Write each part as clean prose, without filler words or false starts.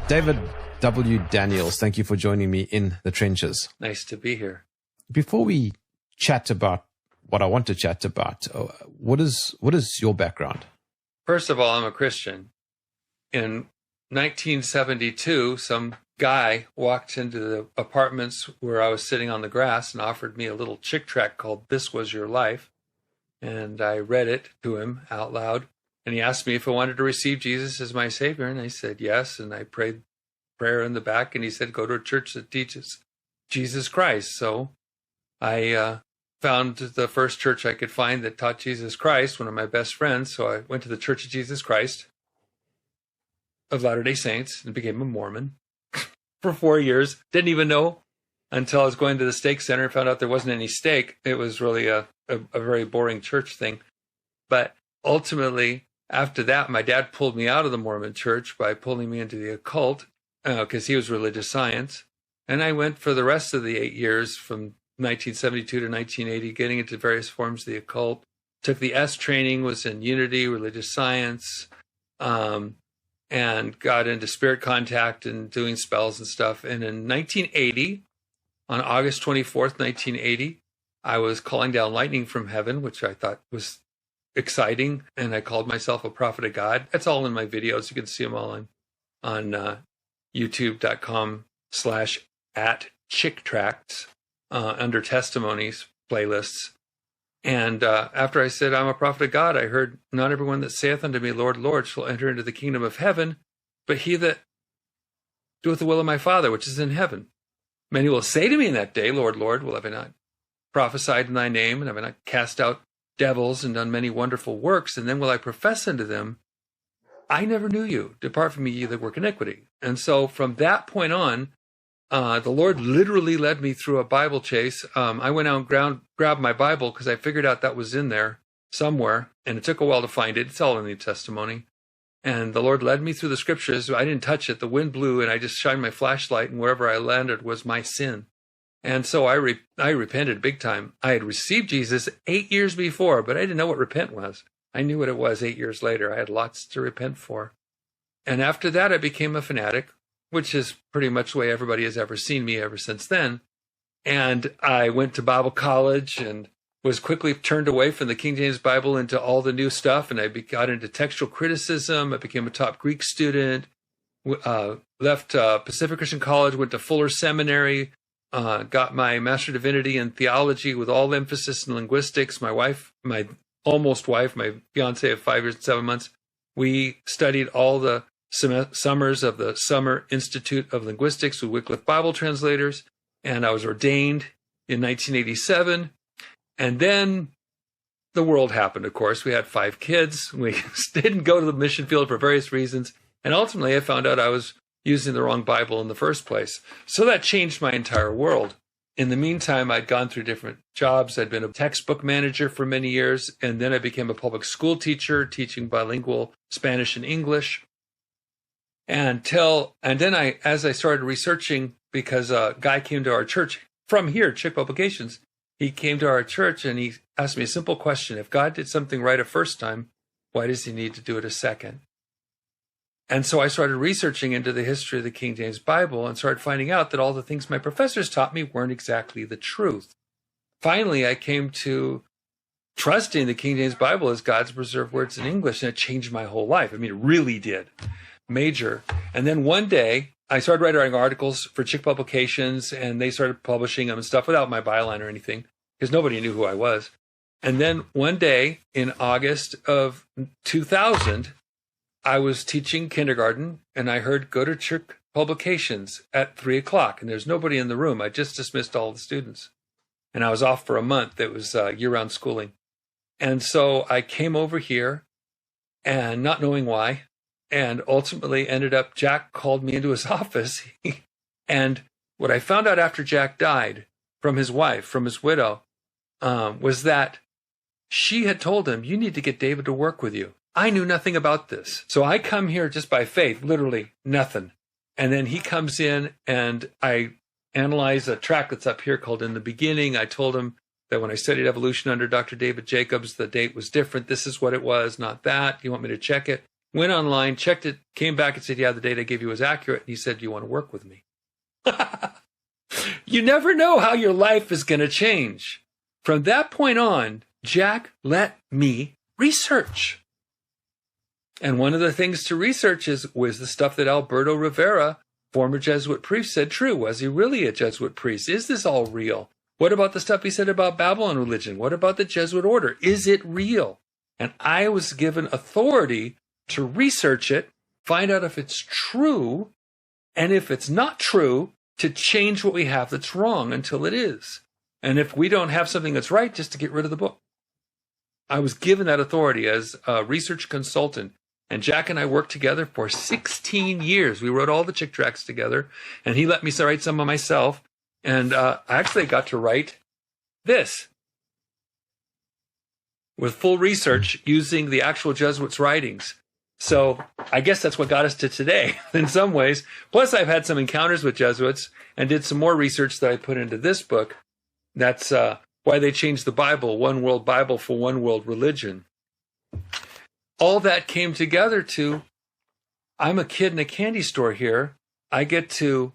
David W. Daniels, thank you for joining me in the trenches. Nice to be here. Before we chat about what I want to chat about, what is your background? First of all, I'm a Christian. In 1972, some guy walked into the apartments where I was sitting on the grass and offered me a little chick tract called This Was Your Life. And I read it to him out loud. And he asked me if I wanted to receive Jesus as my Savior. And I said yes. And I prayed prayer in the back. And he said, go to a church that teaches Jesus Christ. So I found the first church I could find that taught Jesus Christ, one of my best friends. So I went to the Church of Jesus Christ of Latter-day Saints and became a Mormon for 4 years. Didn't even know until I was going to the stake center and found out there wasn't any stake. It was really a very boring church thing. But ultimately, after that, my dad pulled me out of the Mormon church by pulling me into the occult because he was religious science. And I went for the rest of the 8 years from 1972 to 1980, getting into various forms of the occult. Took the S training, was in Unity, religious science, and got into spirit contact and doing spells and stuff. And in 1980, on August 24th, 1980, I was calling down lightning from heaven, which I thought was exciting. And I called myself a prophet of God. That's all in my videos. You can see them all on youtube.com/@chicktracts under testimonies playlists. And after I said, I'm a prophet of God, I heard, not everyone that saith unto me, Lord, Lord, shall enter into the kingdom of heaven, but he that doeth the will of my Father, which is in heaven. Many will say to me in that day, Lord, Lord, will have I not prophesied in thy name, and have I not cast out devils and done many wonderful works? And then will I profess unto them, I never knew you. Depart from me, ye that work iniquity. And so from that point on, the Lord literally led me through a Bible chase. I went out and grabbed my Bible because I figured out that was in there somewhere, and it took a while to find it. It's all in the testimony. And the Lord led me through the scriptures. I didn't touch it. The wind blew, and I just shined my flashlight, and wherever I landed was my sin. And so I repented big time. I had received Jesus 8 years before, but I didn't know what repent was. I knew what it was 8 years later. I had lots to repent for. And after that, I became a fanatic, which is pretty much the way everybody has ever seen me ever since then. And I went to Bible college and was quickly turned away from the King James Bible into all the new stuff. And I got into textual criticism. I became a top Greek student, left Pacific Christian College, went to Fuller Seminary, got my Master of Divinity in theology with all emphasis in linguistics. My wife, my almost wife, my fiance of 5 years and 7 months, we studied all the summers of the Summer Institute of Linguistics with Wycliffe Bible translators, and I was ordained in 1987. And then the world happened, of course. We had 5 kids. We didn't go to the mission field for various reasons. And ultimately, I found out I was using the wrong Bible in the first place. So that changed my entire world. In the meantime, I'd gone through different jobs. I'd been a textbook manager for many years, and then I became a public school teacher, teaching bilingual Spanish and English. And then as I started researching, because a guy came to our church from here, Chick Publications, he came to our church and he asked me a simple question. If God did something right a first time, why does he need to do it a second? And so I started researching into the history of the King James Bible and started finding out that all the things my professors taught me weren't exactly the truth. Finally, I came to trusting the King James Bible as God's preserved words in English, and it changed my whole life. I mean, it really did. Major. And then one day, I started writing articles for Chick Publications, and they started publishing them and stuff without my byline or anything, because nobody knew who I was. And then one day in August of 2000, I was teaching kindergarten, and I heard go to Chick Publications at 3 o'clock, and there's nobody in the room. I just dismissed all the students, and I was off for a month. It was year-round schooling. And so I came over here, and not knowing why, and ultimately ended up, Jack called me into his office. And what I found out after Jack died from his wife, from his widow, was that she had told him, you need to get David to work with you. I knew nothing about this. So I come here just by faith, literally nothing. And then he comes in and I analyze a track that's up here called In the Beginning. I told him that when I studied evolution under Dr. David Jacobs, the date was different. This is what it was, not that. You want me to check it? Went online, checked it, came back and said, yeah, the date I gave you was accurate. And he said, do you want to work with me? You never know how your life is going to change. From that point on, Jack let me research. And one of the things to research was the stuff that Alberto Rivera, former Jesuit priest, said true. Was he really a Jesuit priest? Is this all real? What about the stuff he said about Babylon religion? What about the Jesuit order? Is it real? And I was given authority to research it, find out if it's true, and if it's not true, to change what we have that's wrong until it is. And if we don't have something that's right, just to get rid of the book. I was given that authority as a research consultant. And Jack and I worked together for 16 years. We wrote all the Chick tracts together, and he let me write some of myself. And I actually got to write this with full research using the actual Jesuits' writings. So I guess that's what got us to today in some ways. Plus, I've had some encounters with Jesuits and did some more research that I put into this book. That's why they changed the Bible, one world Bible for one world religion. All that came together to, I'm a kid in a candy store here. I get to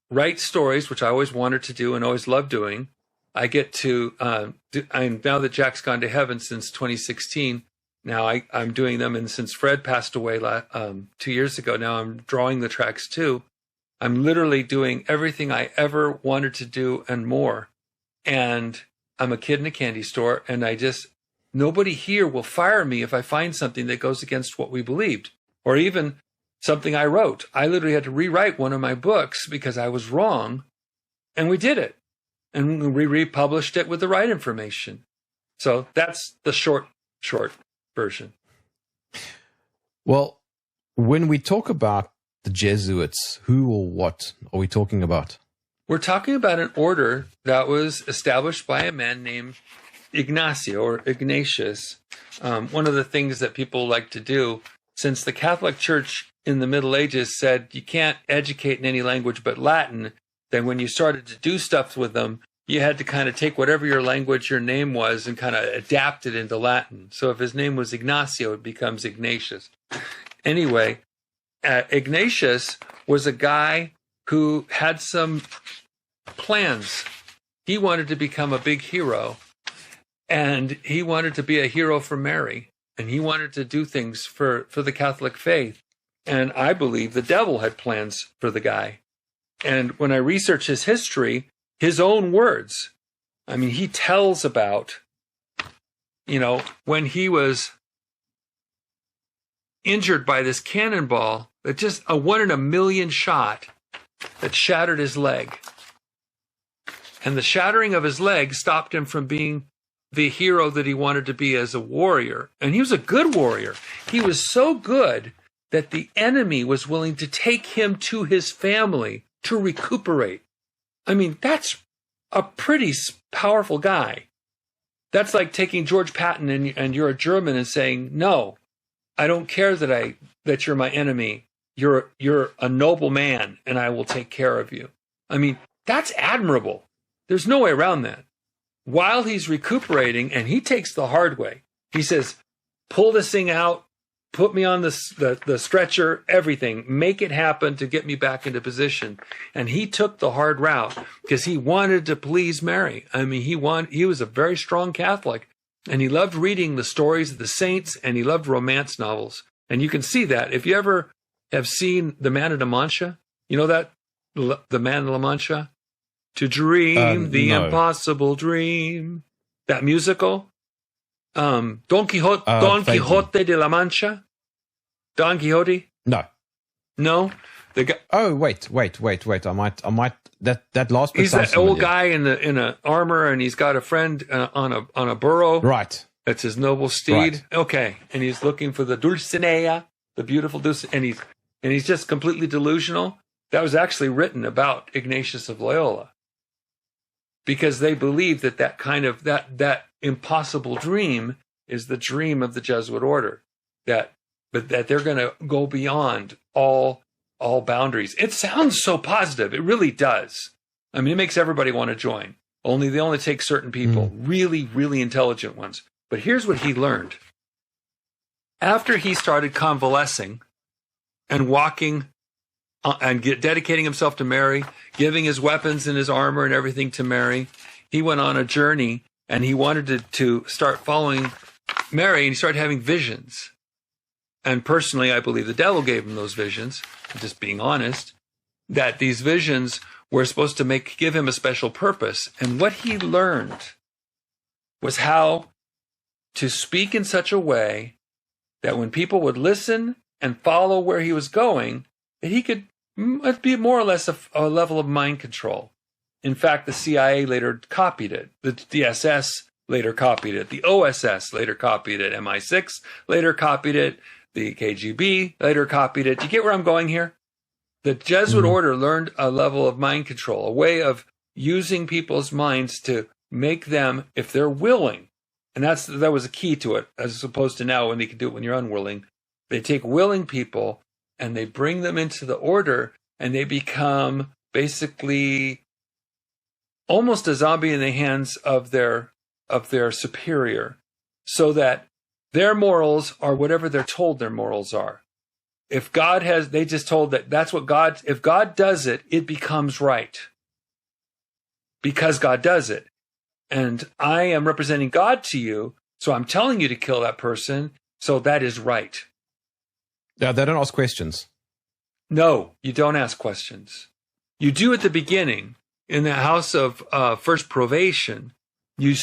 write stories, which I always wanted to do and always loved doing. I get to, now that Jack's gone to heaven since 2016, now I'm doing them. And since Fred passed away 2 years ago, now I'm drawing the tracks too. I'm literally doing everything I ever wanted to do and more. And I'm a kid in a candy store, and nobody here will fire me if I find something that goes against what we believed, or even something I wrote. I literally had to rewrite one of my books because I was wrong, and we did it. And we republished it with the right information. So that's the short version. Well, when we talk about the Jesuits, who or what are we talking about? We're talking about an order that was established by a man named Ignacio or Ignatius. One of the things that people like to do, since the Catholic Church in the Middle Ages said you can't educate in any language but Latin, then when you started to do stuff with them, you had to kind of take whatever your language, your name was, and kind of adapt it into Latin. So if his name was Ignacio, it becomes Ignatius. Anyway, Ignatius was a guy who had some plans. He wanted to become a big hero, and he wanted to be a hero for Mary, and he wanted to do things for the Catholic faith. And I believe the devil had plans for the guy. And when I research his history, his own words, I mean, he tells about, when he was injured by this cannonball, that just a 1 in a million shot that shattered his leg. And the shattering of his leg stopped him from being the hero that he wanted to be as a warrior. And he was a good warrior. He was so good that the enemy was willing to take him to his family to recuperate. I mean, that's a pretty powerful guy. That's like taking George Patton and you're a German and saying, no, I don't care that you're my enemy. You're a noble man, and I will take care of you. I mean, that's admirable. There's no way around that. While he's recuperating, and he takes the hard way, he says, pull this thing out, put me on the stretcher, everything, make it happen to get me back into position. And he took the hard route because he wanted to please Mary. I mean, he was a very strong Catholic, and he loved reading the stories of the saints, and he loved romance novels. And you can see that if you ever have seen The Man of La Mancha, you know that, The Man of La Mancha? To dream the no. impossible dream. That musical? Don Quixote de la Mancha? Don Quixote? No. No? The guy. Oh, wait. I might. That last. He's that old guy in a armor, and he's got a friend on a burro. Right. That's his noble steed. Right. Okay, and he's looking for the Dulcinea, the beautiful Dulcinea, and he's just completely delusional. That was actually written about Ignatius of Loyola, because they believe that kind of that impossible dream is the dream of the Jesuit order, but that they're going to go beyond all boundaries. It sounds so positive. It really does. I mean, it makes everybody want to join. They only take certain people, really, really intelligent ones. But here's what he learned. After he started convalescing and walking and dedicating himself to Mary, giving his weapons and his armor and everything to Mary, he went on a journey and he wanted to start following Mary, and he started having visions. And personally, I believe the devil gave him those visions, just being honest, that these visions were supposed to give him a special purpose. And what he learned was how to speak in such a way that when people would listen and follow where he was going, that he could be more or less a level of mind control. In fact, the CIA later copied it. The SS later copied it. The OSS later copied it. MI6 later copied it. The KGB later copied it. Do you get where I'm going here? The Jesuit order learned a level of mind control, a way of using people's minds to make them, if they're willing, and that was a key to it, as opposed to now when they can do it when you're unwilling. They take willing people and they bring them into the order, and they become basically almost a zombie in the hands of their superior, so that their morals are whatever they're told their morals are. If God they just told that's what God, if God does it, it becomes right. Because God does it. And I am representing God to you, so I'm telling you to kill that person, so that is right. Yeah, they don't ask questions. No, you don't ask questions. You do at the beginning, in the house of first probation. You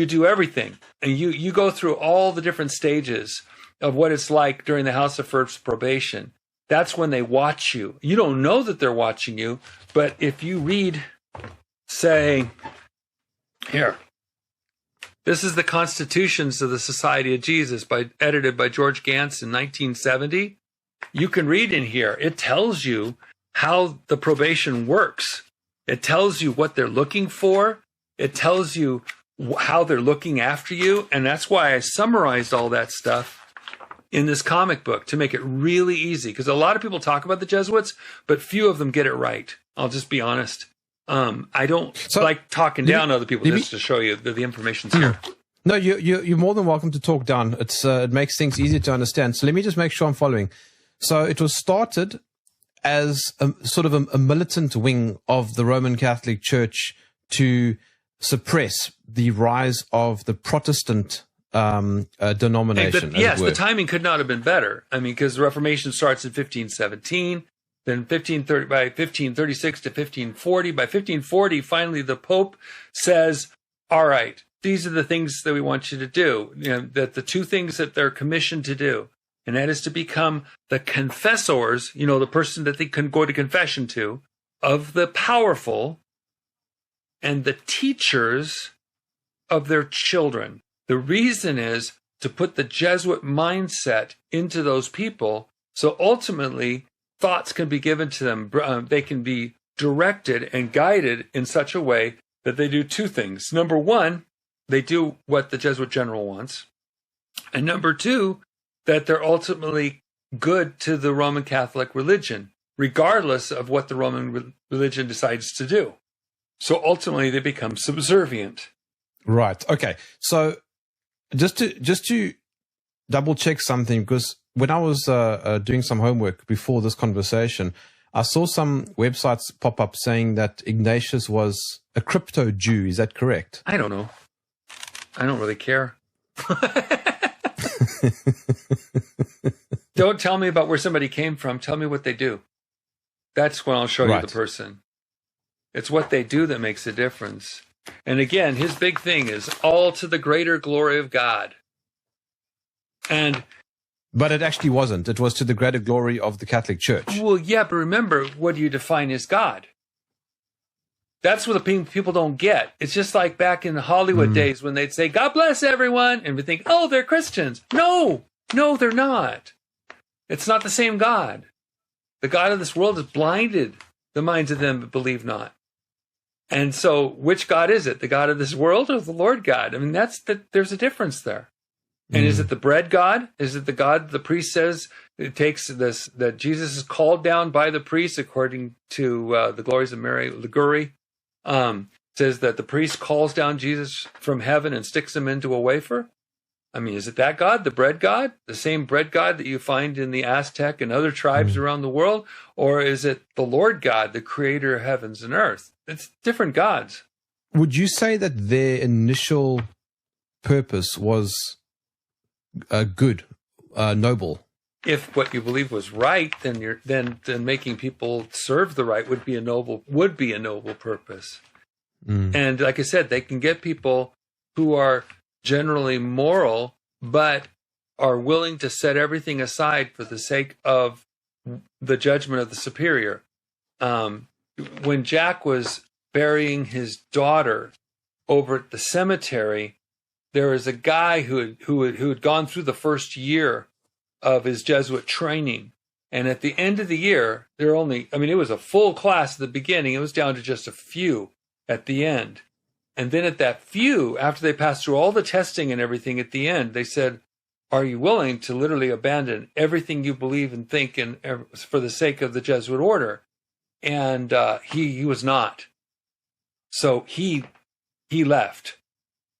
do everything, and you go through all the different stages of what it's like during the house of first probation. That's when they watch you. You don't know that they're watching you, but if you read, say, here, this is the Constitutions of the Society of Jesus, edited by George Ganss in 1970. You can read in here. It tells you how the probation works. It tells you what they're looking for. It tells you how they're looking after you. And that's why I summarized all that stuff in this comic book, to make it really easy. Because a lot of people talk about the Jesuits, but few of them get it right. I'll just be honest. I don't like talking down other people, just to show you that the information's here. No, you're more than welcome to talk down. It makes things easier to understand. So let me just make sure I'm following. So it was started as sort of a militant wing of the Roman Catholic Church to suppress the rise of the Protestant denomination. Yes, the timing could not have been better. I mean, because the Reformation starts in 1517, then 1530, by 1536 to 1540. By 1540, finally, the Pope says, all right, these are the things that we want you to do. You know, that the two things that they're commissioned to do, and that is to become the confessors, you know, the person that they can go to confession to, of the powerful, and the teachers of their children. The reason is to put the Jesuit mindset into those people, so ultimately thoughts can be given to them. They can be directed and guided in such a way that they do two things. Number one, they do what the Jesuit general wants. And number two, that they're ultimately good to the Roman Catholic religion, regardless of what the Roman religion decides to do. So ultimately, they become subservient. Right. Okay. So just to double check something, because when I was doing some homework before this conversation, I saw some websites pop up saying that Ignatius was a crypto Jew. Is that correct? I don't know. I don't really care. Don't tell me about where somebody came from. Tell me what they do. That's when I'll show you the person. It's what they do that makes a difference. And again, his big thing is all to the greater glory of God. But it actually wasn't. It was to the greater glory of the Catholic Church. Well, yeah, but remember, what do you define as God? That's what the people don't get. It's just like back in the Hollywood days when they'd say, God bless everyone, and we think, oh, they're Christians. No, they're not. It's not the same God. The God of this world has blinded the minds of them that believe not. And so, which God is it? The God of this world or the Lord God? I mean, there's a difference there. And is it the bread God? Is it the God the priest says it takes this, that Jesus is called down by the priest according to the glories of Mary, the Gury? says that the priest calls down Jesus from heaven and sticks him into a wafer. I mean, is it that God, the bread God, the same bread God that you find in the Aztec and other tribes around the world? Or is it the Lord God, the creator of heavens and earth? It's different gods. Would you say that their initial purpose was good, noble? If what you believe was right, then making people serve the right would be a noble purpose. And like I said, they can get people who are generally moral, but are willing to set everything aside for the sake of the judgment of the superior. When Jack was burying his daughter over at the cemetery, there was a guy who had gone through the first year of his Jesuit training. And at the end of the year, it was a full class at the beginning. It was down to just a few at the end. And then at that few, after they passed through all the testing and everything at the end, they said, are you willing to literally abandon everything you believe and think and for the sake of the Jesuit order? And he was not. So he left.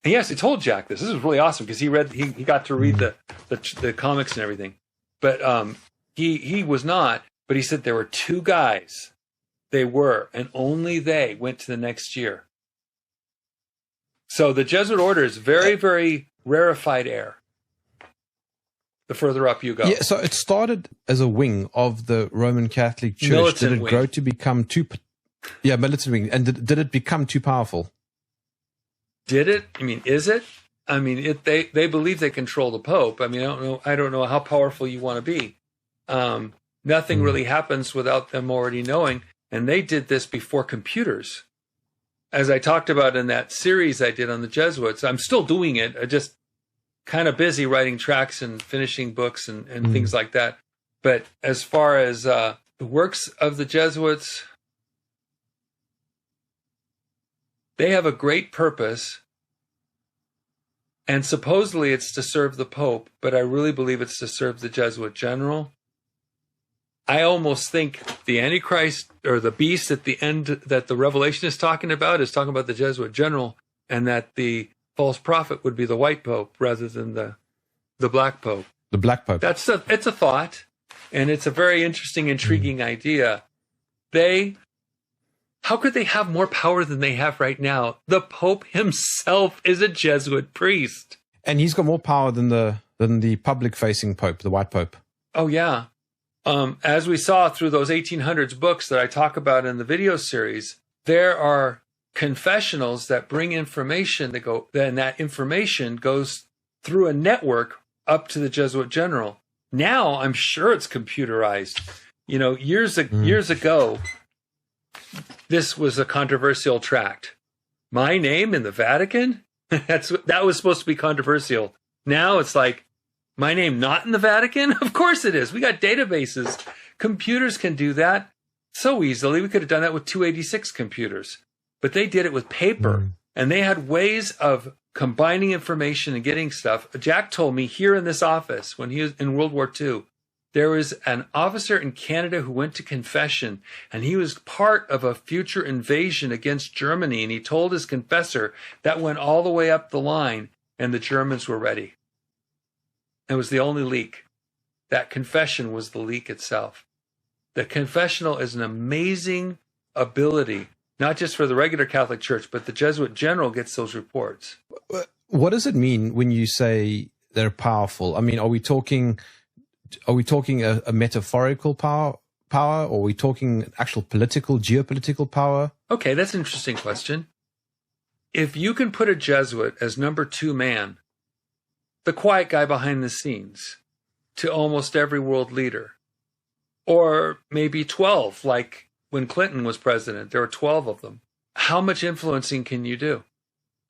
And he actually told Jack this. This was really awesome because he got to read the comics and everything. But he was not. But he said there were two guys. They were, and only they went to the next year. So the Jesuit order is very, very rarefied air. The further up you go. Yeah, so it started as a wing of the Roman Catholic Church. Militant did it wing. Grow to become too... Yeah, militant wing. And did it become too powerful? Did it? I mean, is it? I mean, they believe they control the Pope. I mean, I don't know how powerful you want to be. Nothing really happens without them already knowing. And they did this before computers. As I talked about in that series I did on the Jesuits, I'm still doing it. I just kind of busy writing tracts and finishing books and things like that. But as far as the works of the Jesuits, they have a great purpose. And supposedly it's to serve the Pope, but I really believe it's to serve the Jesuit general. I almost think the Antichrist or the beast at the end that the Revelation is talking about the Jesuit general, and that the false prophet would be the white Pope rather than the black Pope. The black Pope. It's a thought, and it's a very interesting, intriguing idea. How could they have more power than they have right now? The Pope himself is a Jesuit priest. And he's got more power than the public-facing Pope, the white Pope. Oh, yeah. As we saw through those 1800s books that I talk about in the video series, there are confessionals that bring information then that information goes through a network up to the Jesuit general. Now, I'm sure it's computerized. You know, years ago, this was a controversial tract. My name in the Vatican? That was supposed to be controversial. Now it's like, my name not in the Vatican? Of course it is. We got databases. Computers can do that so easily. We could have done that with 286 computers. But they did it with paper. And they had ways of combining information and getting stuff. Jack told me here in this office, when he was in World War II, there was an officer in Canada who went to confession, and he was part of a future invasion against Germany. And he told his confessor that went all the way up the line, and the Germans were ready. It was the only leak. That confession was the leak itself. The confessional is an amazing ability, not just for the regular Catholic Church, but the Jesuit general gets those reports. What does it mean when you say they're powerful? I mean, are we talking a metaphorical power, or are we talking actual geopolitical power? Okay, that's an interesting question. If you can put a Jesuit as number 2 man, the quiet guy behind the scenes, to almost every world leader, or maybe 12, like when Clinton was president, there were 12 of them. How much influencing can you do?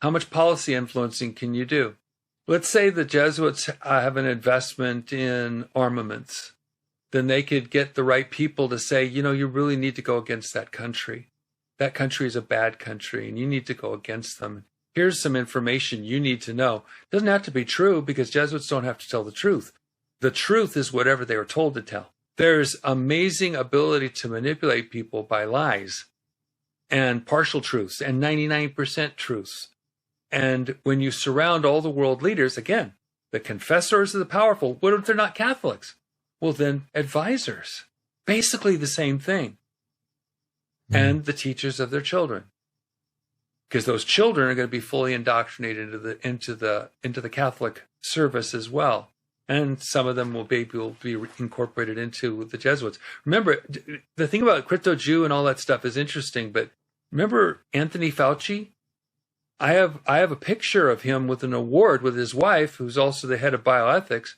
How much policy influencing can you do? Let's say the Jesuits have an investment in armaments. Then they could get the right people to say, you know, you really need to go against that country. That country is a bad country, and you need to go against them. Here's some information you need to know. It doesn't have to be true, because Jesuits don't have to tell the truth. The truth is whatever they were told to tell. There's amazing ability to manipulate people by lies. and partial truths and 99% truths. And when you surround all the world leaders, again, the confessors of the powerful, what if they're not Catholics? Well, then advisors. Basically the same thing. And the teachers of their children. Because those children are going to be fully indoctrinated into the Catholic service as well. And some of them will be incorporated into the Jesuits. Remember, the thing about crypto-Jew and all that stuff is interesting, but remember Anthony Fauci? I have a picture of him with an award with his wife, who's also the head of bioethics,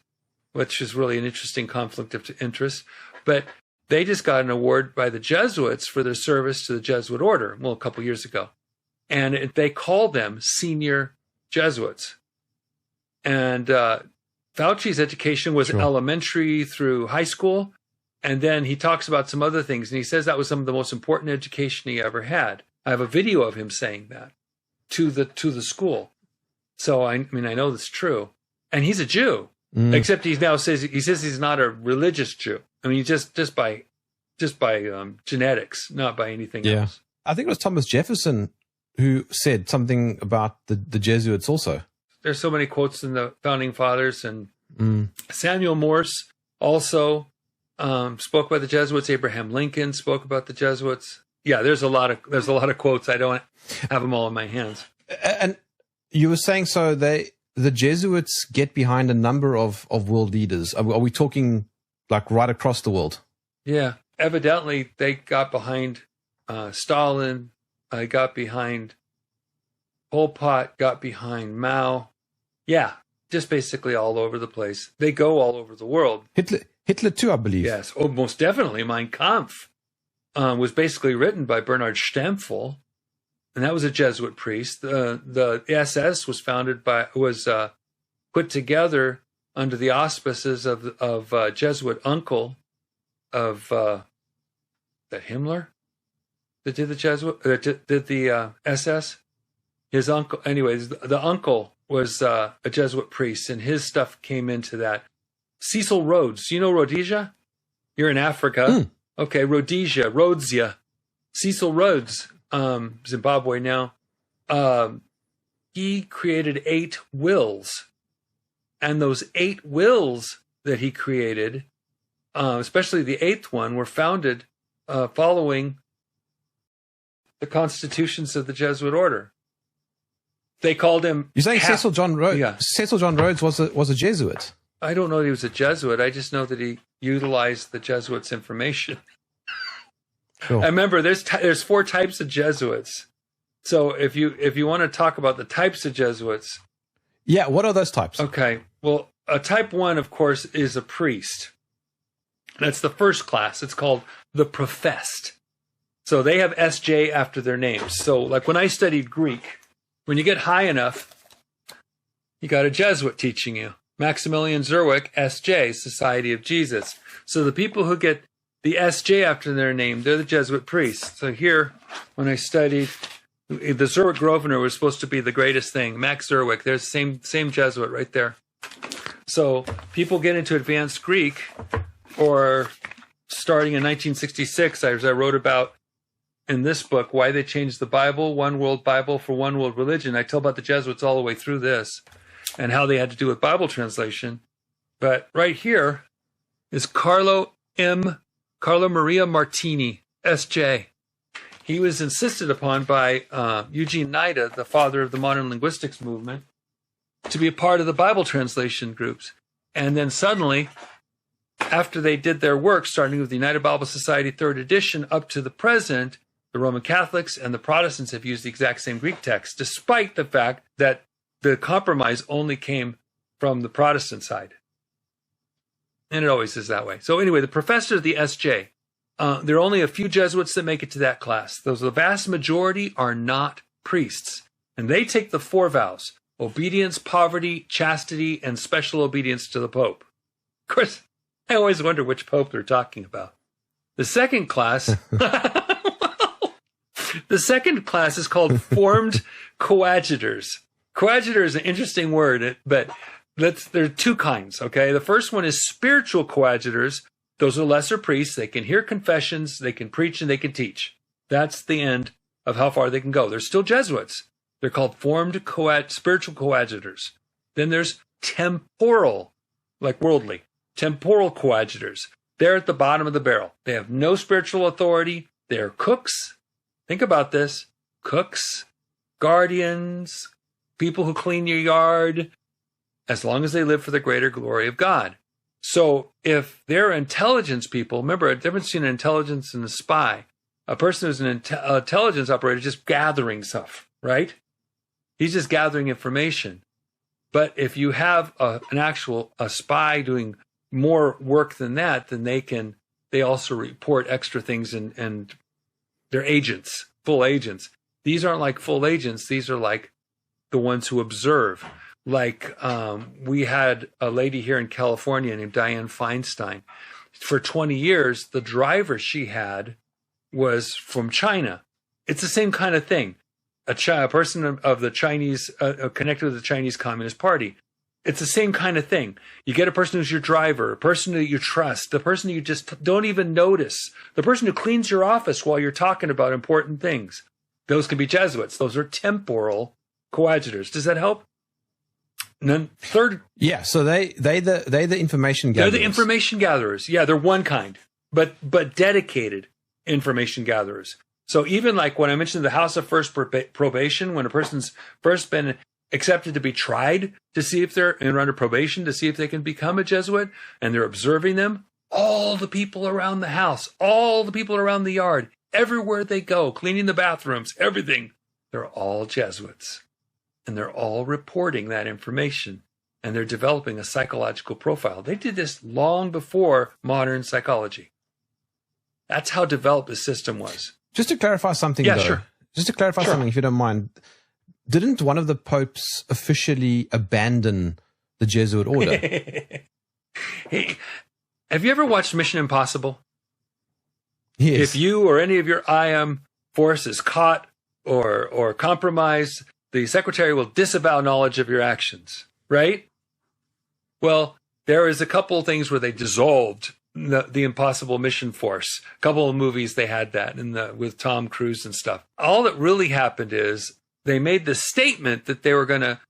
which is really an interesting conflict of interest. But they just got an award by the Jesuits for their service to the Jesuit order, well, a couple years ago. And they called them senior Jesuits. And Fauci's education was elementary through high school. And then he talks about some other things. And he says that was some of the most important education he ever had. I have a video of him saying that to the school. So, I mean, I know that's true. And he's a Jew, except he now says he's not a religious Jew. I mean, just by genetics, not by anything else. I think it was Thomas Jefferson who said something about the Jesuits also. There's so many quotes in the Founding Fathers, and Samuel Morse also spoke about the Jesuits. Abraham Lincoln spoke about the Jesuits. Yeah, there's a lot of quotes. I don't have them all in my hands. And you were saying the Jesuits get behind a number of world leaders. Are we talking like right across the world? Yeah, evidently they got behind Stalin. Got behind Pol Pot. Got behind Mao. Yeah, just basically all over the place. They go all over the world. Hitler too, I believe. Yes, most definitely. Mein Kampf was basically written by Bernhard Stempfel, and that was a Jesuit priest. The SS was put together under the auspices of Jesuit uncle of the Himmler that did the SS. His uncle, anyways, the uncle was a Jesuit priest, and his stuff came into that. Cecil Rhodes, you know Rhodesia? You're in Africa. Okay, Rhodesia. Cecil Rhodes, Zimbabwe now. He created 8 wills. And those 8 wills that he created, especially the 8th one, were founded following the constitutions of the Jesuit order. They called him... You're saying Cecil John Rhodes? Yeah. Cecil John Rhodes was a Jesuit? I don't know that he was a Jesuit. I just know that he utilized the Jesuits' information. Cool. I remember there's 4 types of Jesuits. So if you want to talk about the types of Jesuits... Yeah, what are those types? Okay, well, a type 1, of course, is a priest. That's the first class. It's called the professed. So they have SJ after their names. So like when I studied Greek, when you get high enough, you got a Jesuit teaching you. Maximilian Zerwick, SJ, Society of Jesus. So the people who get the SJ after their name, they're the Jesuit priests. So here, when I studied, the Zerwick Grosvenor was supposed to be the greatest thing. Max Zerwick, there's the same Jesuit right there. So people get into advanced Greek, or starting in 1966, as I wrote about in this book, why they changed the Bible, one world Bible for one world religion. I tell about the Jesuits all the way through this and how they had to do with Bible translation. But right here is Carlo Maria Martini, S.J. He was insisted upon by Eugene Nida, the father of the modern linguistics movement, to be a part of the Bible translation groups. And then suddenly, after they did their work, starting with the United Bible Society 3rd edition up to the present, the Roman Catholics and the Protestants have used the exact same Greek text, despite the fact that the compromise only came from the Protestant side. And it always is that way. So anyway, the professor of the SJ, there are only a few Jesuits that make it to that class. The vast majority are not priests. And they take the 4 vows: obedience, poverty, chastity, and special obedience to the Pope. Of course, I always wonder which Pope they're talking about. The second class... The second class is called formed coadjutors. Coadjutor is an interesting word, but there are 2 kinds, okay? The first one is spiritual coadjutors. Those are lesser priests. They can hear confessions, they can preach, and they can teach. That's the end of how far they can go. There's still Jesuits. They're called formed spiritual coadjutors. Then there's temporal, like worldly, temporal coadjutors. They're at the bottom of the barrel. They have no spiritual authority. They're cooks. Think about this. Cooks, guardians, people who clean your yard, as long as they live for the greater glory of God. So if they're intelligence people, remember a difference between intelligence and a spy. A person who's an intelligence operator is just gathering stuff, right? He's just gathering information. But if you have a spy doing more work than that, then they also report extra things and they're agents, full agents. These aren't like full agents. These are like the ones who observe. Like we had a lady here in California named Diane Feinstein. For 20 years, the driver she had was from China. It's the same kind of thing. A person of the Chinese, connected with the Chinese Communist Party. It's the same kind of thing. You get a person who's your driver, a person that you trust, the person you just don't even notice, the person who cleans your office while you're talking about important things. Those can be Jesuits. Those are temporal coadjutors. Does that help? And then third. Yeah, so they're the information gatherers. They're the information gatherers. Yeah, they're one kind, but dedicated information gatherers. So even like when I mentioned the house of first probation, when a person's first been accepted to be tried to see if they're under probation, to see if they can become a Jesuit, and they're observing them, all the people around the house, all the people around the yard, everywhere they go, cleaning the bathrooms, everything, they're all Jesuits. And they're all reporting that information, and they're developing a psychological profile. They did this long before modern psychology. That's how developed the system was. Just to clarify something, yeah, though. Sure. Just to clarify something, if you don't mind. Didn't one of the popes officially abandon the Jesuit order? Hey, have you ever watched Mission Impossible? Yes. If you or any of your IM force is caught or compromised, the secretary will disavow knowledge of your actions, right? Well, there is a couple of things where they dissolved the Impossible Mission Force. A couple of movies they had that with Tom Cruise and stuff. All that really happened is they made the statement that they were going to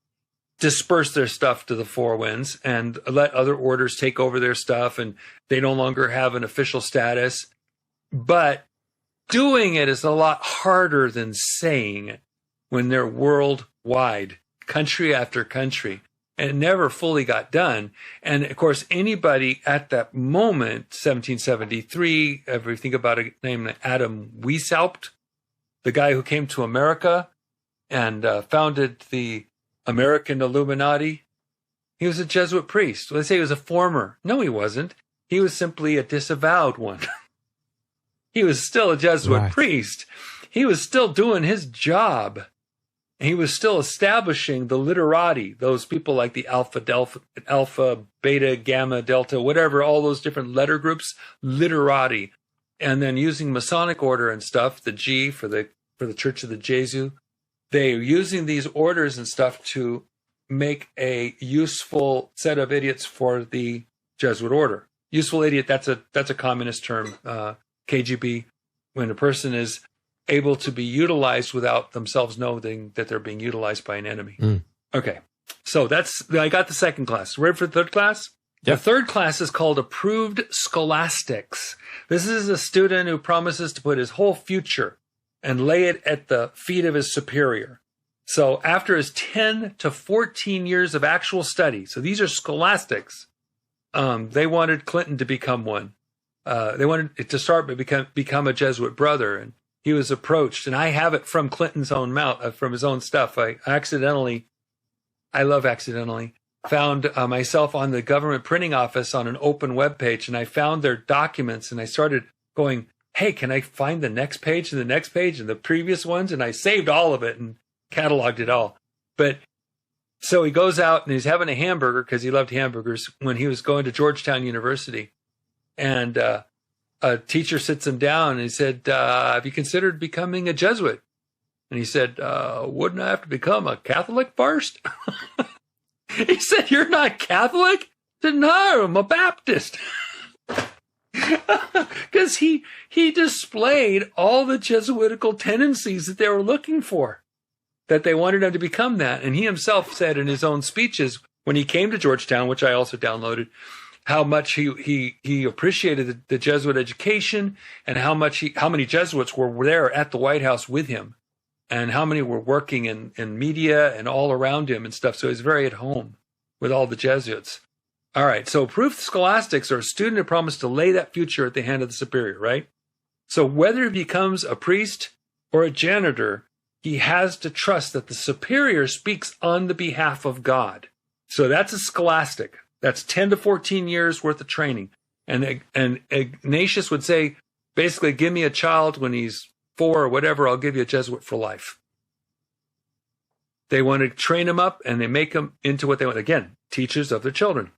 disperse their stuff to the four winds and let other orders take over their stuff, and they no longer have an official status. But doing it is a lot harder than saying it when they're worldwide, country after country. And it never fully got done. And of course, anybody at that moment, 1773, ever think about a name like Adam Weishaupt, the guy who came to America and founded the American Illuminati. He was a Jesuit priest. Well, they say he was a former. No, he wasn't. He was simply a disavowed one. He was still a Jesuit priest. He was still doing his job. He was still establishing the literati, those people like the alpha, beta, gamma, delta, whatever, all those different letter groups, literati. And then using Masonic order and stuff, the G for the Church of the Jesu, they're using these orders and stuff to make a useful set of idiots for the Jesuit order. Useful idiot, that's a communist term, KGB, when a person is able to be utilized without themselves knowing that they're being utilized by an enemy. Okay, so I got the second class. Ready for the third class? Yep. The third class is called Approved Scholastics. This is a student who promises to put his whole future and lay it at the feet of his superior. So after his 10 to 14 years of actual study, so these are scholastics, they wanted Clinton to become one. They wanted it to start by become a Jesuit brother, and he was approached, and I have it from Clinton's own mouth, from his own stuff. I love accidentally, found myself on the government printing office on an open web page, and I found their documents, and I started going, hey, can I find the next page and the next page and the previous ones? And I saved all of it and cataloged it all. But so he goes out and he's having a hamburger because he loved hamburgers when he was going to Georgetown University. And a teacher sits him down and he said, have you considered becoming a Jesuit? And he said, wouldn't I have to become a Catholic first? He said, you're not Catholic? I said, no, I'm a Baptist. Because he displayed all the Jesuitical tendencies that they were looking for, that they wanted him to become that. And he himself said in his own speeches when he came to Georgetown, which I also downloaded, how much he appreciated the Jesuit education, and how many Jesuits were there at the White House with him, and how many were working in media and all around him and stuff. So he's very at home with all the Jesuits. All right, so proof scholastics are a student who promised to lay that future at the hand of the superior, right? So whether he becomes a priest or a janitor, he has to trust that the superior speaks on the behalf of God. So that's a scholastic. That's 10 to 14 years worth of training. And Ignatius would say, basically, give me a child when he's 4 or whatever, I'll give you a Jesuit for life. They want to train him up, and they make him into what they want. Again, teachers of their children.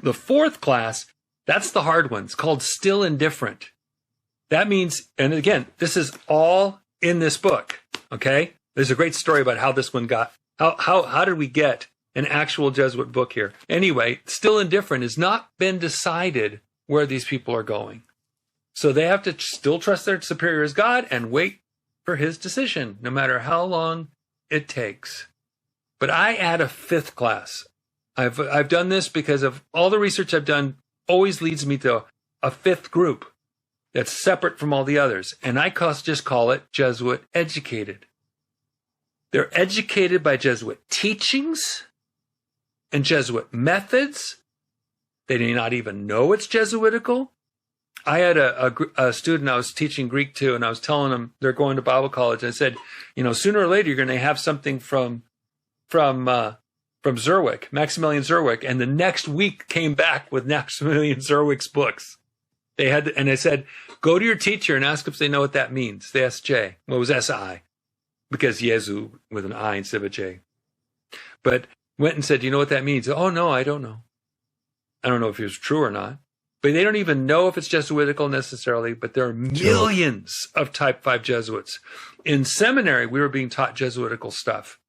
The 4th class, that's the hard one. It's called still indifferent. That means, and again, this is all in this book, okay? There's a great story about how this one got, how did we get an actual Jesuit book here? Anyway, still indifferent has not been decided where these people are going. So they have to still trust their superior as God and wait for his decision, no matter how long it takes. But I add a 5th class. I've done this because of all the research I've done always leads me to a 5th group that's separate from all the others. And I just call it Jesuit educated. They're educated by Jesuit teachings and Jesuit methods. They may not even know it's Jesuitical. I had a student I was teaching Greek to, and I was telling them they're going to Bible college. I said, sooner or later you're going to have something from Zerwick, Maximilian Zerwick, and the next week came back with Maximilian Zerwick's books. And I said, go to your teacher and ask if they know what that means. They asked J. Well, it was S-I, because Jesu with an I instead of a J. But went and said, do you know what that means? Oh, no, I don't know. I don't know if it was true or not. But they don't even know if it's Jesuitical necessarily, but there are millions of Type 5 Jesuits. In seminary, we were being taught Jesuitical stuff.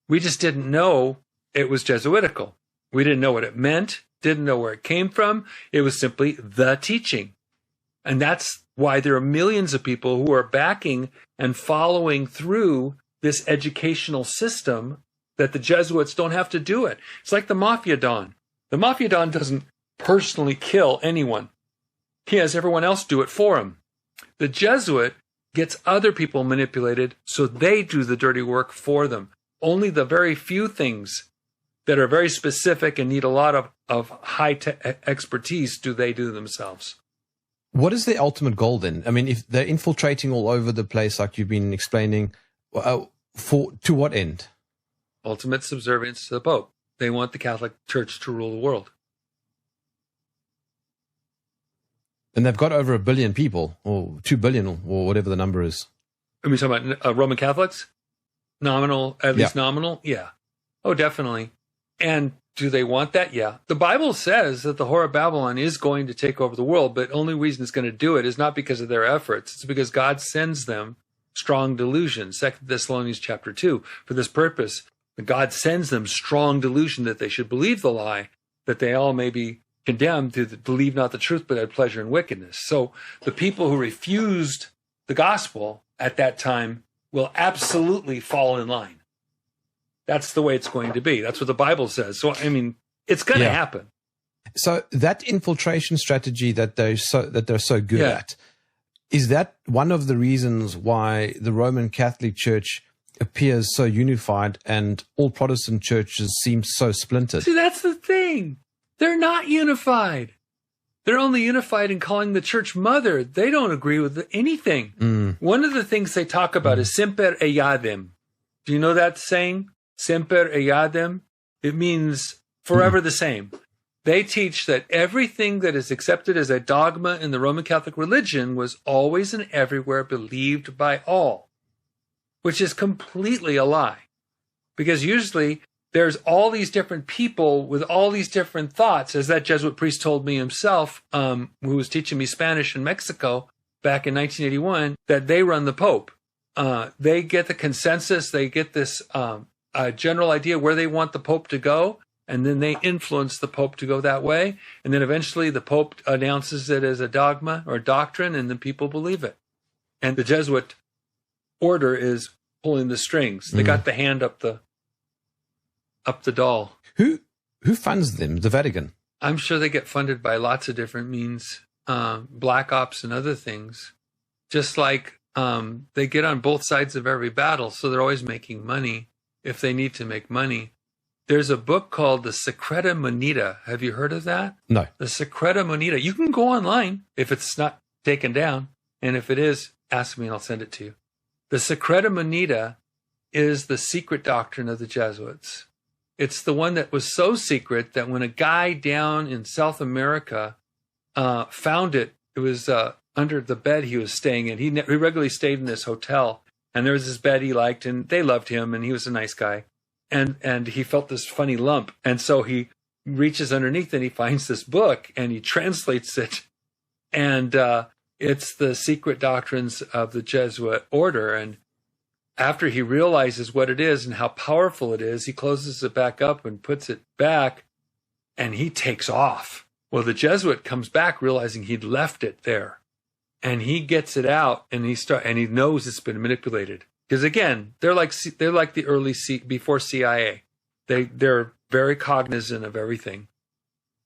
We just didn't know it was Jesuitical. We didn't know what it meant, didn't know where it came from. It was simply the teaching. And that's why there are millions of people who are backing and following through this educational system that the Jesuits don't have to do it. It's like the Mafia Don. The Mafia Don doesn't personally kill anyone. He has everyone else do it for him. The Jesuit gets other people manipulated so they do the dirty work for them. Only the very few things that are very specific and need a lot of high expertise do they do themselves. What is the ultimate goal then? I mean, if they're infiltrating all over the place, like you've been explaining, to what end? Ultimate subservience to the Pope. They want the Catholic Church to rule the world. And they've got over 1 billion people, or 2 billion, or whatever the number is. I mean, talking about Roman Catholics? Nominal, at least nominal? Yeah. Oh, definitely. And do they want that? Yeah. The Bible says that the whore of Babylon is going to take over the world, but only reason it's going to do it is not because of their efforts. It's because God sends them strong delusion. 2 Thessalonians chapter 2. For this purpose, God sends them strong delusion that they should believe the lie, that they all may be condemned to believe not the truth, but had pleasure in wickedness. So the people who refused the gospel at that time will absolutely fall in line. That's the way it's going to be. That's what the Bible says. So, I mean, it's going to happen. So that infiltration strategy that they're so good at, is that one of the reasons why the Roman Catholic Church appears so unified and all Protestant churches seem so splintered? See, that's the thing. They're not unified. They're only unified in calling the church mother. They don't agree with anything. One of the things they talk about is semper eadem. Do you know that saying? Semper eadem. It means forever the same. They teach that everything that is accepted as a dogma in the Roman Catholic religion was always and everywhere believed by all, which is completely a lie. Because usually there's all these different people with all these different thoughts, as that Jesuit priest told me himself, who was teaching me Spanish in Mexico back in 1981, that they run the Pope. They get the consensus, they get this general idea where they want the Pope to go, and then they influence the Pope to go that way. And then eventually the Pope announces it as a dogma or doctrine, and then people believe it. And the Jesuit order is pulling the strings. They got the hand up the doll. Who funds them? The Vatican? I'm sure they get funded by lots of different means, black ops and other things. Just like they get on both sides of every battle, so they're always making money if they need to make money. There's a book called The Secreta Moneta. Have you heard of that? No. The Secreta Moneta. You can go online if it's not taken down. And if it is, ask me and I'll send it to you. The Secreta Moneta is the secret doctrine of the Jesuits. It's the one that was so secret that when a guy down in South America found it, it was under the bed he was staying in. He regularly stayed in this hotel, and there was this bed he liked, and they loved him, and he was a nice guy. And he felt this funny lump, and so he reaches underneath and he finds this book, and he translates it, and it's the secret doctrines of the Jesuit order. And after he realizes what it is and how powerful it is, he closes it back up and puts it back, and he takes off. Well, the Jesuit comes back realizing he'd left it there, and he gets it out, and he knows it's been manipulated. Because again, they're like the early before CIA. They're very cognizant of everything,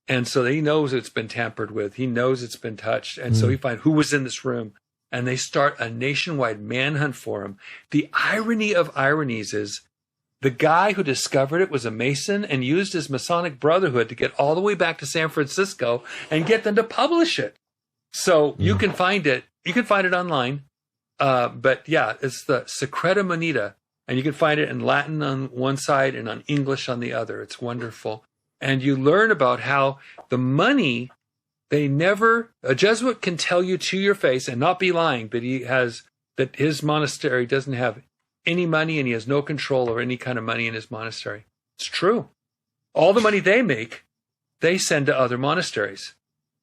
and so he knows it's been tampered with. He knows it's been touched, and so he finds who was in this room, and they start a nationwide manhunt for him. The irony of ironies is the guy who discovered it was a Mason and used his Masonic Brotherhood to get all the way back to San Francisco and get them to publish it. So you can find it. You can find it online. But yeah, it's the Secreta Moneta, and you can find it in Latin on one side and on English on the other. It's wonderful. And you learn about how the money, a Jesuit can tell you to your face and not be lying that his monastery doesn't have any money and he has no control over any kind of money in his monastery. It's true. All the money they make, they send to other monasteries,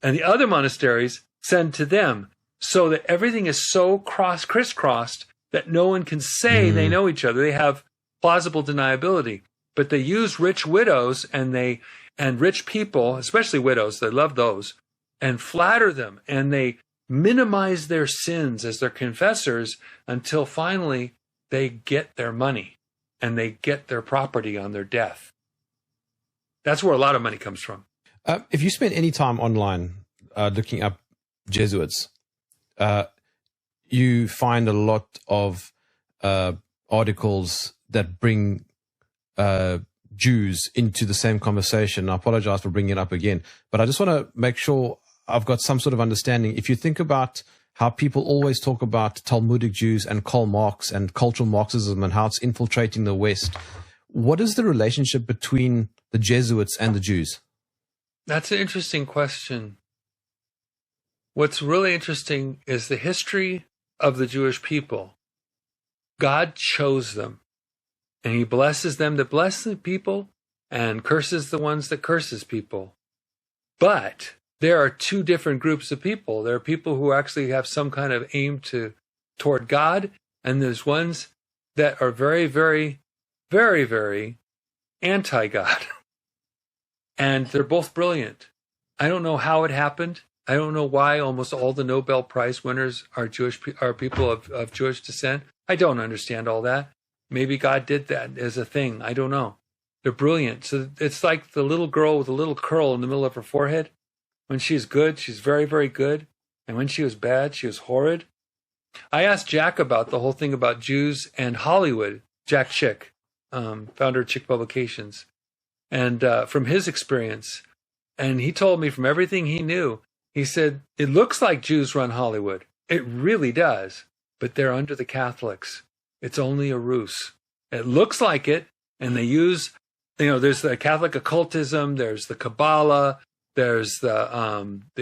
and the other monasteries send to them. So that everything is so crisscrossed that no one can say they know each other. They have plausible deniability, but they use rich widows and rich people, especially widows. They love those, and flatter them, and they minimize their sins as their confessors until finally they get their money and they get their property on their death. That's where a lot of money comes from. If you spend any time online looking up Jesuits, you find a lot of articles that bring Jews into the same conversation. I apologize for bringing it up again, but I just want to make sure I've got some sort of understanding. If you think about how people always talk about Talmudic Jews and Karl Marx and cultural Marxism and how it's infiltrating the West, what is the relationship between the Jesuits and the Jews? That's an interesting question. What's really interesting is the history of the Jewish people. God chose them, and he blesses them that bless the people and curses the ones that curses people. But there are two different groups of people. There are people who actually have some kind of aim toward God, and there's ones that are very, very, very, very anti-God. And they're both brilliant. I don't know how it happened. I don't know why almost all the Nobel Prize winners are people of Jewish descent. I don't understand all that. Maybe God did that as a thing. I don't know. They're brilliant. So it's like the little girl with a little curl in the middle of her forehead. When she's good, she's very, very good. And when she was bad, she was horrid. I asked Jack about the whole thing about Jews and Hollywood. Jack Chick, founder of Chick Publications. And from his experience, and he told me from everything he knew, he said, it looks like Jews run Hollywood. It really does. But they're under the Catholics. It's only a ruse. It looks like it. And they use, there's the Catholic occultism. There's the Kabbalah. There's the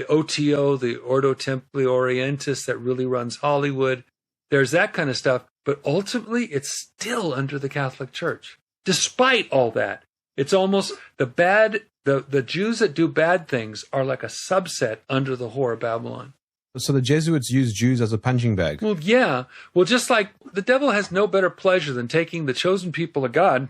OTO, the Ordo Templi Orientis that really runs Hollywood. There's that kind of stuff. But ultimately, it's still under the Catholic Church. Despite all that, it's almost the Jews that do bad things are like a subset under the whore of Babylon. So the Jesuits use Jews as a punching bag. Well, yeah. Well, just like the devil has no better pleasure than taking the chosen people of God,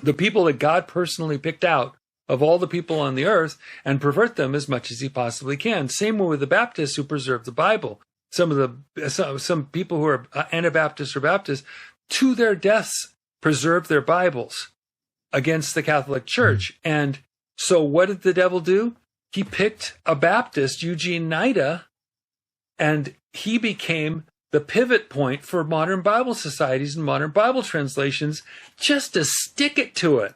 the people that God personally picked out of all the people on the earth and pervert them as much as he possibly can. Same way with the Baptists who preserve the Bible. Some people who are Anabaptists or Baptists, to their deaths, preserve their Bibles against the Catholic Church. And so what did the devil do? He picked a Baptist, Eugene Nida, and he became the pivot point for modern Bible societies and modern Bible translations, just to stick it to it.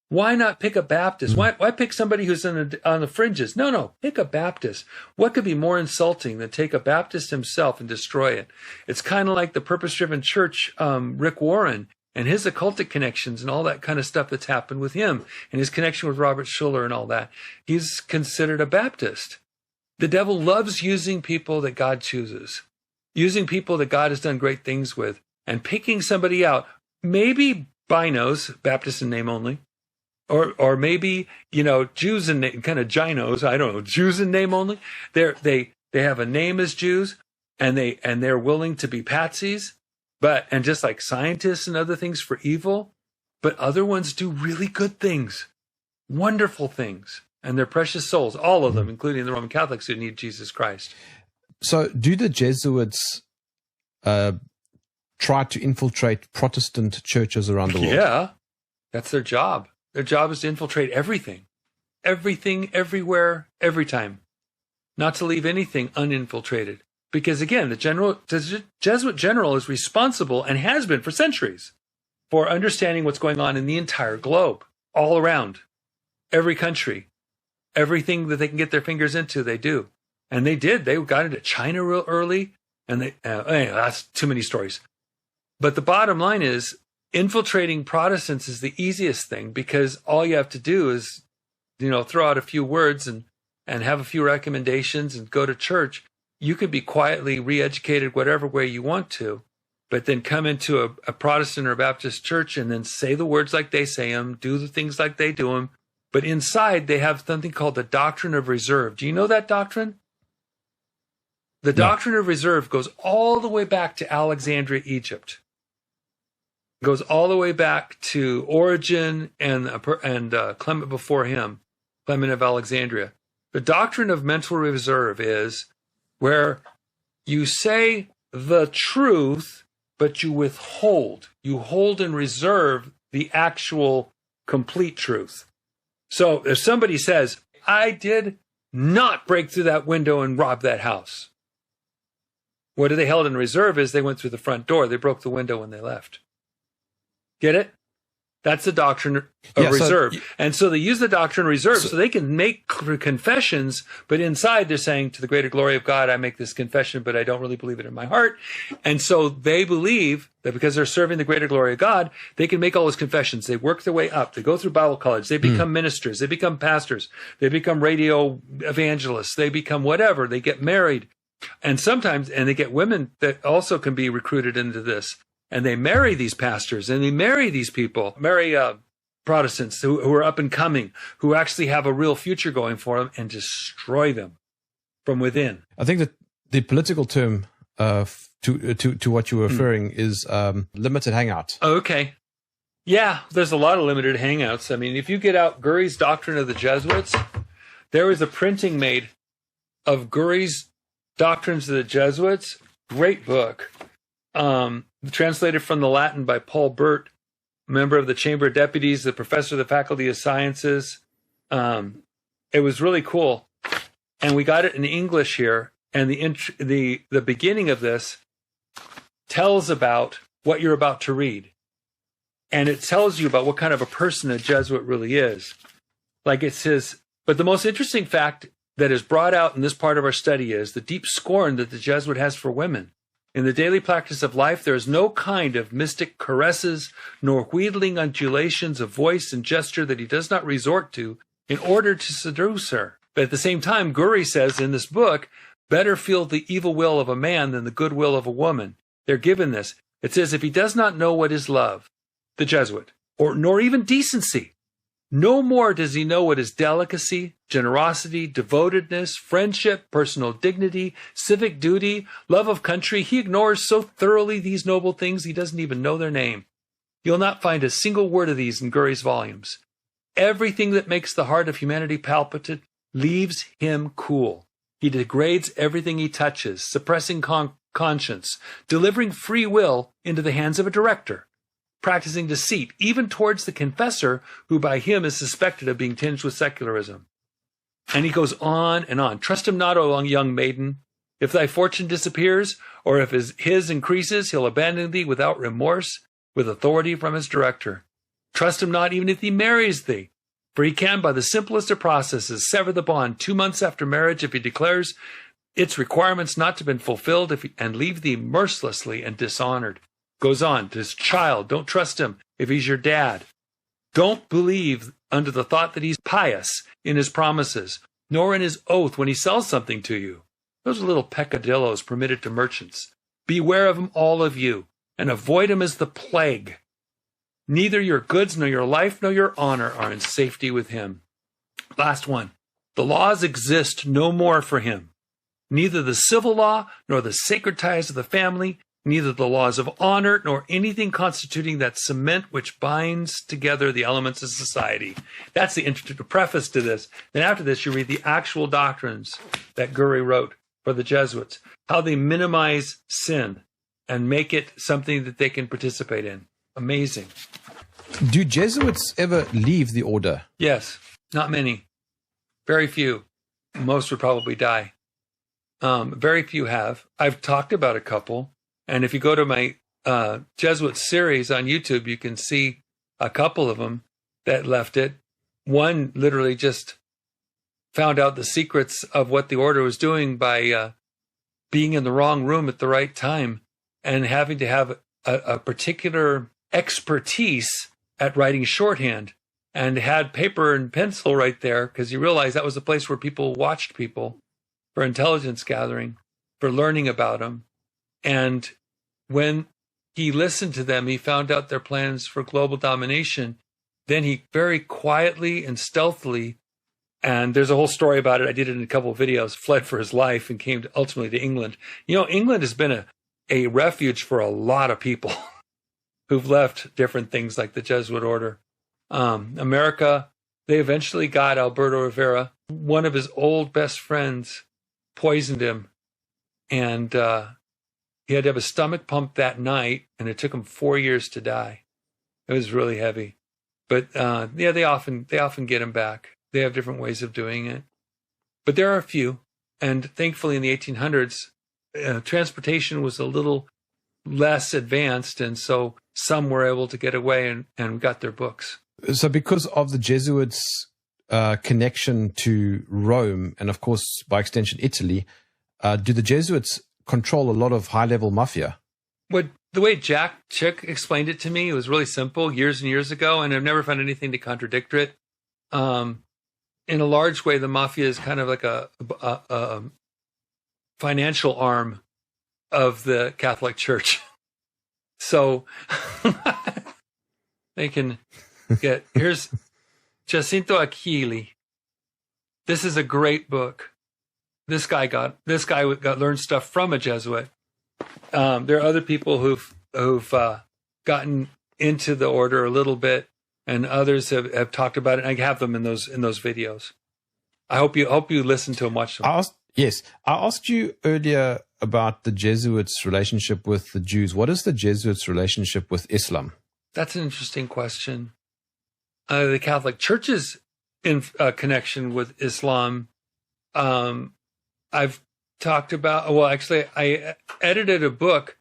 Why not pick a Baptist? Why pick somebody who's on the fringes? No, pick a Baptist. What could be more insulting than take a Baptist himself and destroy it? It's kind of like the purpose-driven church, Rick Warren, and his occultic connections and all that kind of stuff that's happened with him, and his connection with Robert Schuller and all that. He's considered a Baptist. The devil loves using people that God chooses, using people that God has done great things with, and picking somebody out, maybe binos, Baptist in name only, or maybe, Jews in name, kind of ginos, I don't know, Jews in name only. They have a name as Jews, and they're willing to be patsies, and just like scientists and other things for evil, but other ones do really good things, wonderful things, and they're precious souls, all of them, including the Roman Catholics who need Jesus Christ. So do the Jesuits try to infiltrate Protestant churches around the world? Yeah, that's their job. Their job is to infiltrate everything, everywhere, every time, not to leave anything uninfiltrated. Because again, the Jesuit general is responsible, and has been for centuries, for understanding what's going on in the entire globe, all around, every country, everything that they can get their fingers into, they do. And they did. They got into China real early, and anyway, that's too many stories. But the bottom line is, infiltrating Protestants is the easiest thing, because all you have to do is, throw out a few words and have a few recommendations and go to church. You could be quietly re-educated whatever way you want to, but then come into a Protestant or Baptist church and then say the words like they say them, do the things like they do them. But inside, they have something called the Doctrine of Reserve. Do you know that doctrine? The Doctrine of Reserve goes all the way back to Alexandria, Egypt. It goes all the way back to Origen and Clement before him, Clement of Alexandria. The Doctrine of Mental Reserve is where you say the truth, but you withhold. You hold in reserve the actual complete truth. So if somebody says, I did not break through that window and rob that house, what they held in reserve is they went through the front door. They broke the window when they left. Get it? That's the doctrine of reserve. And so they use the doctrine of reserve so they can make confessions, but inside they're saying, to the greater glory of God, I make this confession, but I don't really believe it in my heart. And so they believe that because they're serving the greater glory of God, they can make all those confessions. They work their way up. They go through Bible college. They become ministers. They become pastors. They become radio evangelists. They become whatever. They get married. And sometimes, and they get women that also can be recruited into this. And they marry these pastors, and they marry these people, marry Protestants who are up and coming, who actually have a real future going for them, and destroy them from within. I think that the political term to what you were referring is limited hangout. Okay. Yeah, there's a lot of limited hangouts. I mean, if you get out Gury's Doctrine of the Jesuits, there was a printing made of Gury's Doctrines of the Jesuits. Great book. Translated from the Latin by Paul Bert, member of the Chamber of Deputies, the professor of the Faculty of Sciences. It was really cool. And we got it in English here. And the beginning of this tells about what you're about to read. And it tells you about what kind of a person a Jesuit really is. Like it says, but the most interesting fact that is brought out in this part of our study is the deep scorn that the Jesuit has for women. In the daily practice of life, there is no kind of mystic caresses nor wheedling undulations of voice and gesture that he does not resort to in order to seduce her. But at the same time, Gury says in this book, better feel the evil will of a man than the good will of a woman. They're given this. It says, if he does not know what is love, the Jesuit, nor even decency, no more does he know what is delicacy, generosity, devotedness, friendship, personal dignity, civic duty, love of country. He ignores so thoroughly these noble things he doesn't even know their name. You'll not find a single word of these in Gury's volumes. everything that makes the heart of humanity palpitate, leaves him cool. He degrades everything he touches, suppressing conscience, delivering free will into the hands of a director, practicing deceit, even towards the confessor, who by him is suspected of being tinged with secularism. And he goes on and on. Trust him not, O young maiden. If thy fortune disappears, or if his increases, he'll abandon thee without remorse, with authority from his director. Trust him not even if he marries thee, for he can, by the simplest of processes, sever the bond 2 months after marriage if he declares its requirements not to have been fulfilled, and leave thee mercilessly and dishonored. Goes on to his child. Don't trust him if he's your dad. Don't believe under the thought that he's pious in his promises, nor in his oath when he sells something to you. Those are little peccadillos permitted to merchants. Beware of him, all of you, and avoid him as the plague. Neither your goods, nor your life, nor your honor are in safety with him. Last one. The laws exist no more for him. Neither the civil law, nor the sacred ties of the family, neither the laws of honor, nor anything constituting that cement which binds together the elements of society. That's the preface to this. Then after this, you read the actual doctrines that Gury wrote for the Jesuits, how they minimize sin and make it something that they can participate in. Amazing. Do Jesuits ever leave the order? Yes, not many. Very few. Most would probably die. Very few have. I've talked about a couple. And if you go to my Jesuit series on YouTube, you can see a couple of them that left it. One literally just found out the secrets of what the order was doing by being in the wrong room at the right time and having to have a particular expertise at writing shorthand, and had paper and pencil right there because he realized that was the place where people watched people for intelligence gathering, for learning about them. And when he listened to them, he found out their plans for global domination. Then he very quietly and stealthily, and there's a whole story about it, I did it in a couple of videos, fled for his life and came ultimately to England. You know, England has been a refuge for a lot of people who've left different things like the Jesuit order. America, they eventually got Alberto Rivera. One of his old best friends poisoned him, and he had to have a stomach pump that night, and it took him 4 years to die. It was really heavy. But yeah, they often get him back. They have different ways of doing it. But there are a few, and thankfully in the 1800s, transportation was a little less advanced, and so some were able to get away and got their books. So because of the Jesuits' connection to Rome, and of course, by extension, Italy, do the Jesuits control a lot of high-level mafia? The way Jack Chick explained it to me, it was really simple years and years ago, and I've never found anything to contradict it. In a large way, the mafia is kind of like a financial arm of the Catholic Church. So they can get, here's Giacinto Achilli. This is a great book. This guy learned stuff from a Jesuit. There are other people who've gotten into the order a little bit, and others have talked about it. I have them in those videos. I hope you listen to them, watch them. I asked you earlier about the Jesuits' relationship with the Jews. What is the Jesuits' relationship with Islam? That's an interesting question. The Catholic Church's in connection with Islam. I've talked about. Well, actually, I edited a book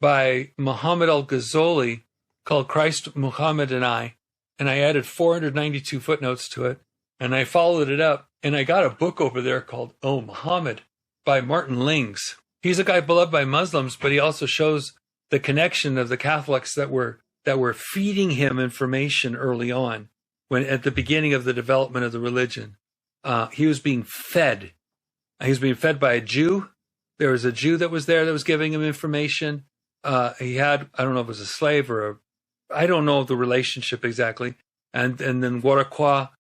by Muhammad al-Ghazali called "Christ, Muhammad, and I added 492 footnotes to it, and I followed it up, and I got a book over there called "Oh Muhammad" by Martin Lings. He's a guy beloved by Muslims, but he also shows the connection of the Catholics that were feeding him information early on, when at the beginning of the development of the religion. He was being fed. He was being fed by a Jew. There was a Jew that was there that was giving him information. He had, I don't know if it was a slave or I don't know the relationship exactly. And then Guaraqua,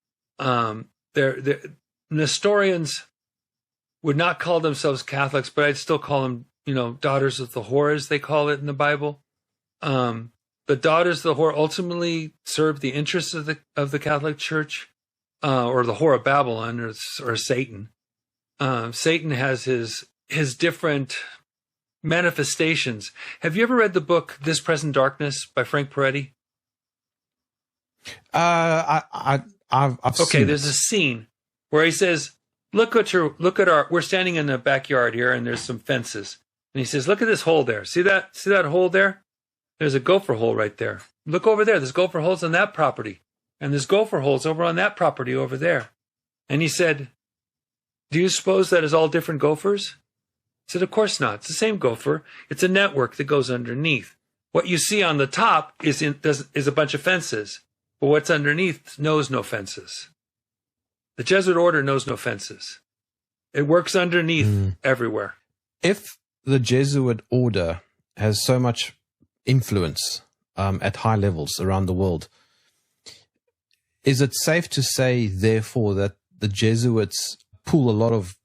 Nestorians would not call themselves Catholics, but I'd still call them, daughters of the whore, as they call it in the Bible. the daughters of the whore ultimately serve the interests of the Catholic Church, or the whore of Babylon, or Satan. Satan has his different manifestations. Have you ever read the book This Present Darkness by Frank Peretti? I've okay, seen there's it. a scene where he says, look at we're standing in the backyard here, and there's some fences. And he says, look at this hole there. See that hole there? There's a gopher hole right there. Look over there. There's gopher holes on that property. And there's gopher holes over on that property over there. And he said, do you suppose that is all different gophers? I said, of course not. It's the same gopher. It's a network that goes underneath. What you see on the top is a bunch of fences. But what's underneath knows no fences. The Jesuit order knows no fences. It works underneath everywhere. If the Jesuit order has so much influence at high levels around the world, is it safe to say, therefore, that the Jesuits pull a lot of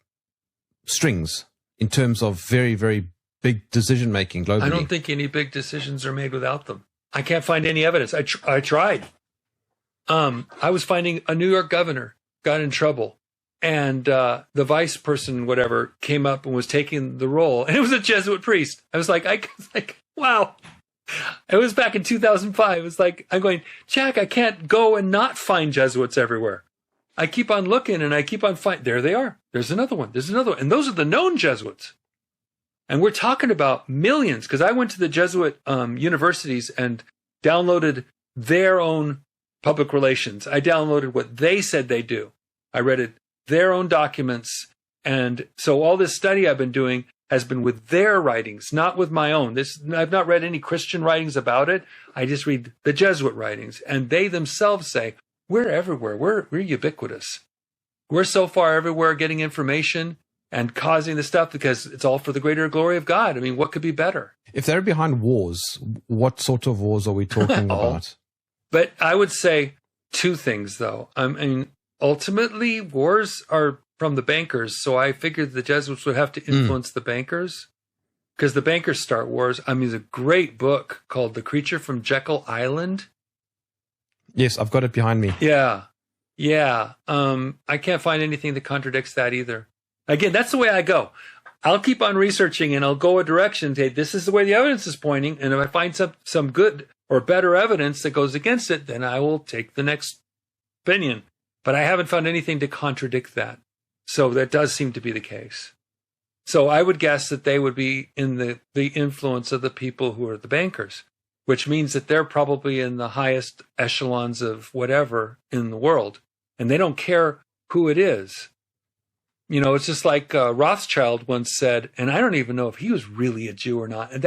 strings in terms of very, very big decision-making globally? I don't think any big decisions are made without them. I can't find any evidence. I tried. I was finding a New York governor got in trouble, and the vice person, whatever, came up and was taking the role, and it was a Jesuit priest. I was like, wow. It was back in 2005. It was like, I'm going, Jack, I can't go and not find Jesuits everywhere. I keep on looking, and I keep on finding. There they are. There's another one. There's another one. And those are the known Jesuits. And we're talking about millions, because I went to the Jesuit universities and downloaded their own public relations. I downloaded what they said they do. I read their own documents. And so all this study I've been doing has been with their writings, not with my own. I've not read any Christian writings about it. I just read the Jesuit writings. And they themselves say, we're everywhere. We're ubiquitous. We're so far everywhere getting information and causing the stuff because it's all for the greater glory of God. I mean, what could be better? If they're behind wars, what sort of wars are we talking about? But I would say two things, though. I mean, ultimately, wars are from the bankers, so I figured the Jesuits would have to influence the bankers because the bankers start wars. I mean, there's a great book called The Creature from Jekyll Island. Yes, I've got it behind me. Yeah. I can't find anything that contradicts that either. Again, that's the way I go. I'll keep on researching and I'll go a direction. Say, this is the way the evidence is pointing. And if I find some good or better evidence that goes against it, then I will take the next opinion. But I haven't found anything to contradict that. So that does seem to be the case. So I would guess that they would be in the influence of the people who are the bankers, which means that they're probably in the highest echelons of whatever in the world. And they don't care who it is. You know, it's just like Rothschild once said, and I don't even know if he was really a Jew or not. And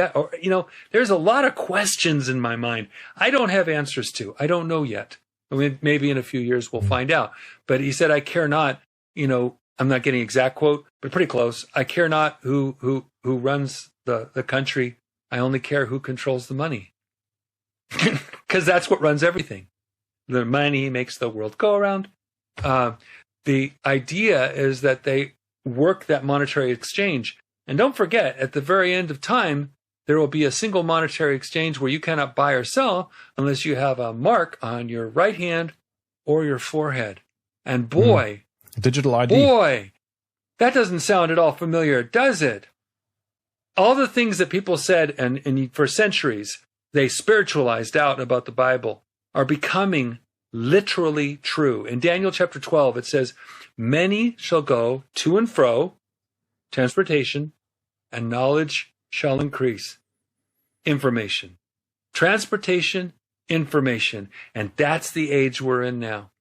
there's a lot of questions in my mind I don't have answers to. I don't know yet. I mean, maybe in a few years we'll find out. But he said, I care not, I'm not getting exact quote, but pretty close. I care not who runs the country. I only care who controls the money. Because that's what runs everything. The money makes the world go around. The idea is that they work that monetary exchange. And don't forget, at the very end of time, there will be a single monetary exchange where you cannot buy or sell unless you have a mark on your right hand or your forehead. And boy, digital ID. Boy, that doesn't sound at all familiar, does it? All the things that people said and for centuries, they spiritualized out about the Bible are becoming literally true. In Daniel chapter 12, it says, many shall go to and fro, transportation, and knowledge shall increase. Information. Transportation, information. And that's the age we're in now.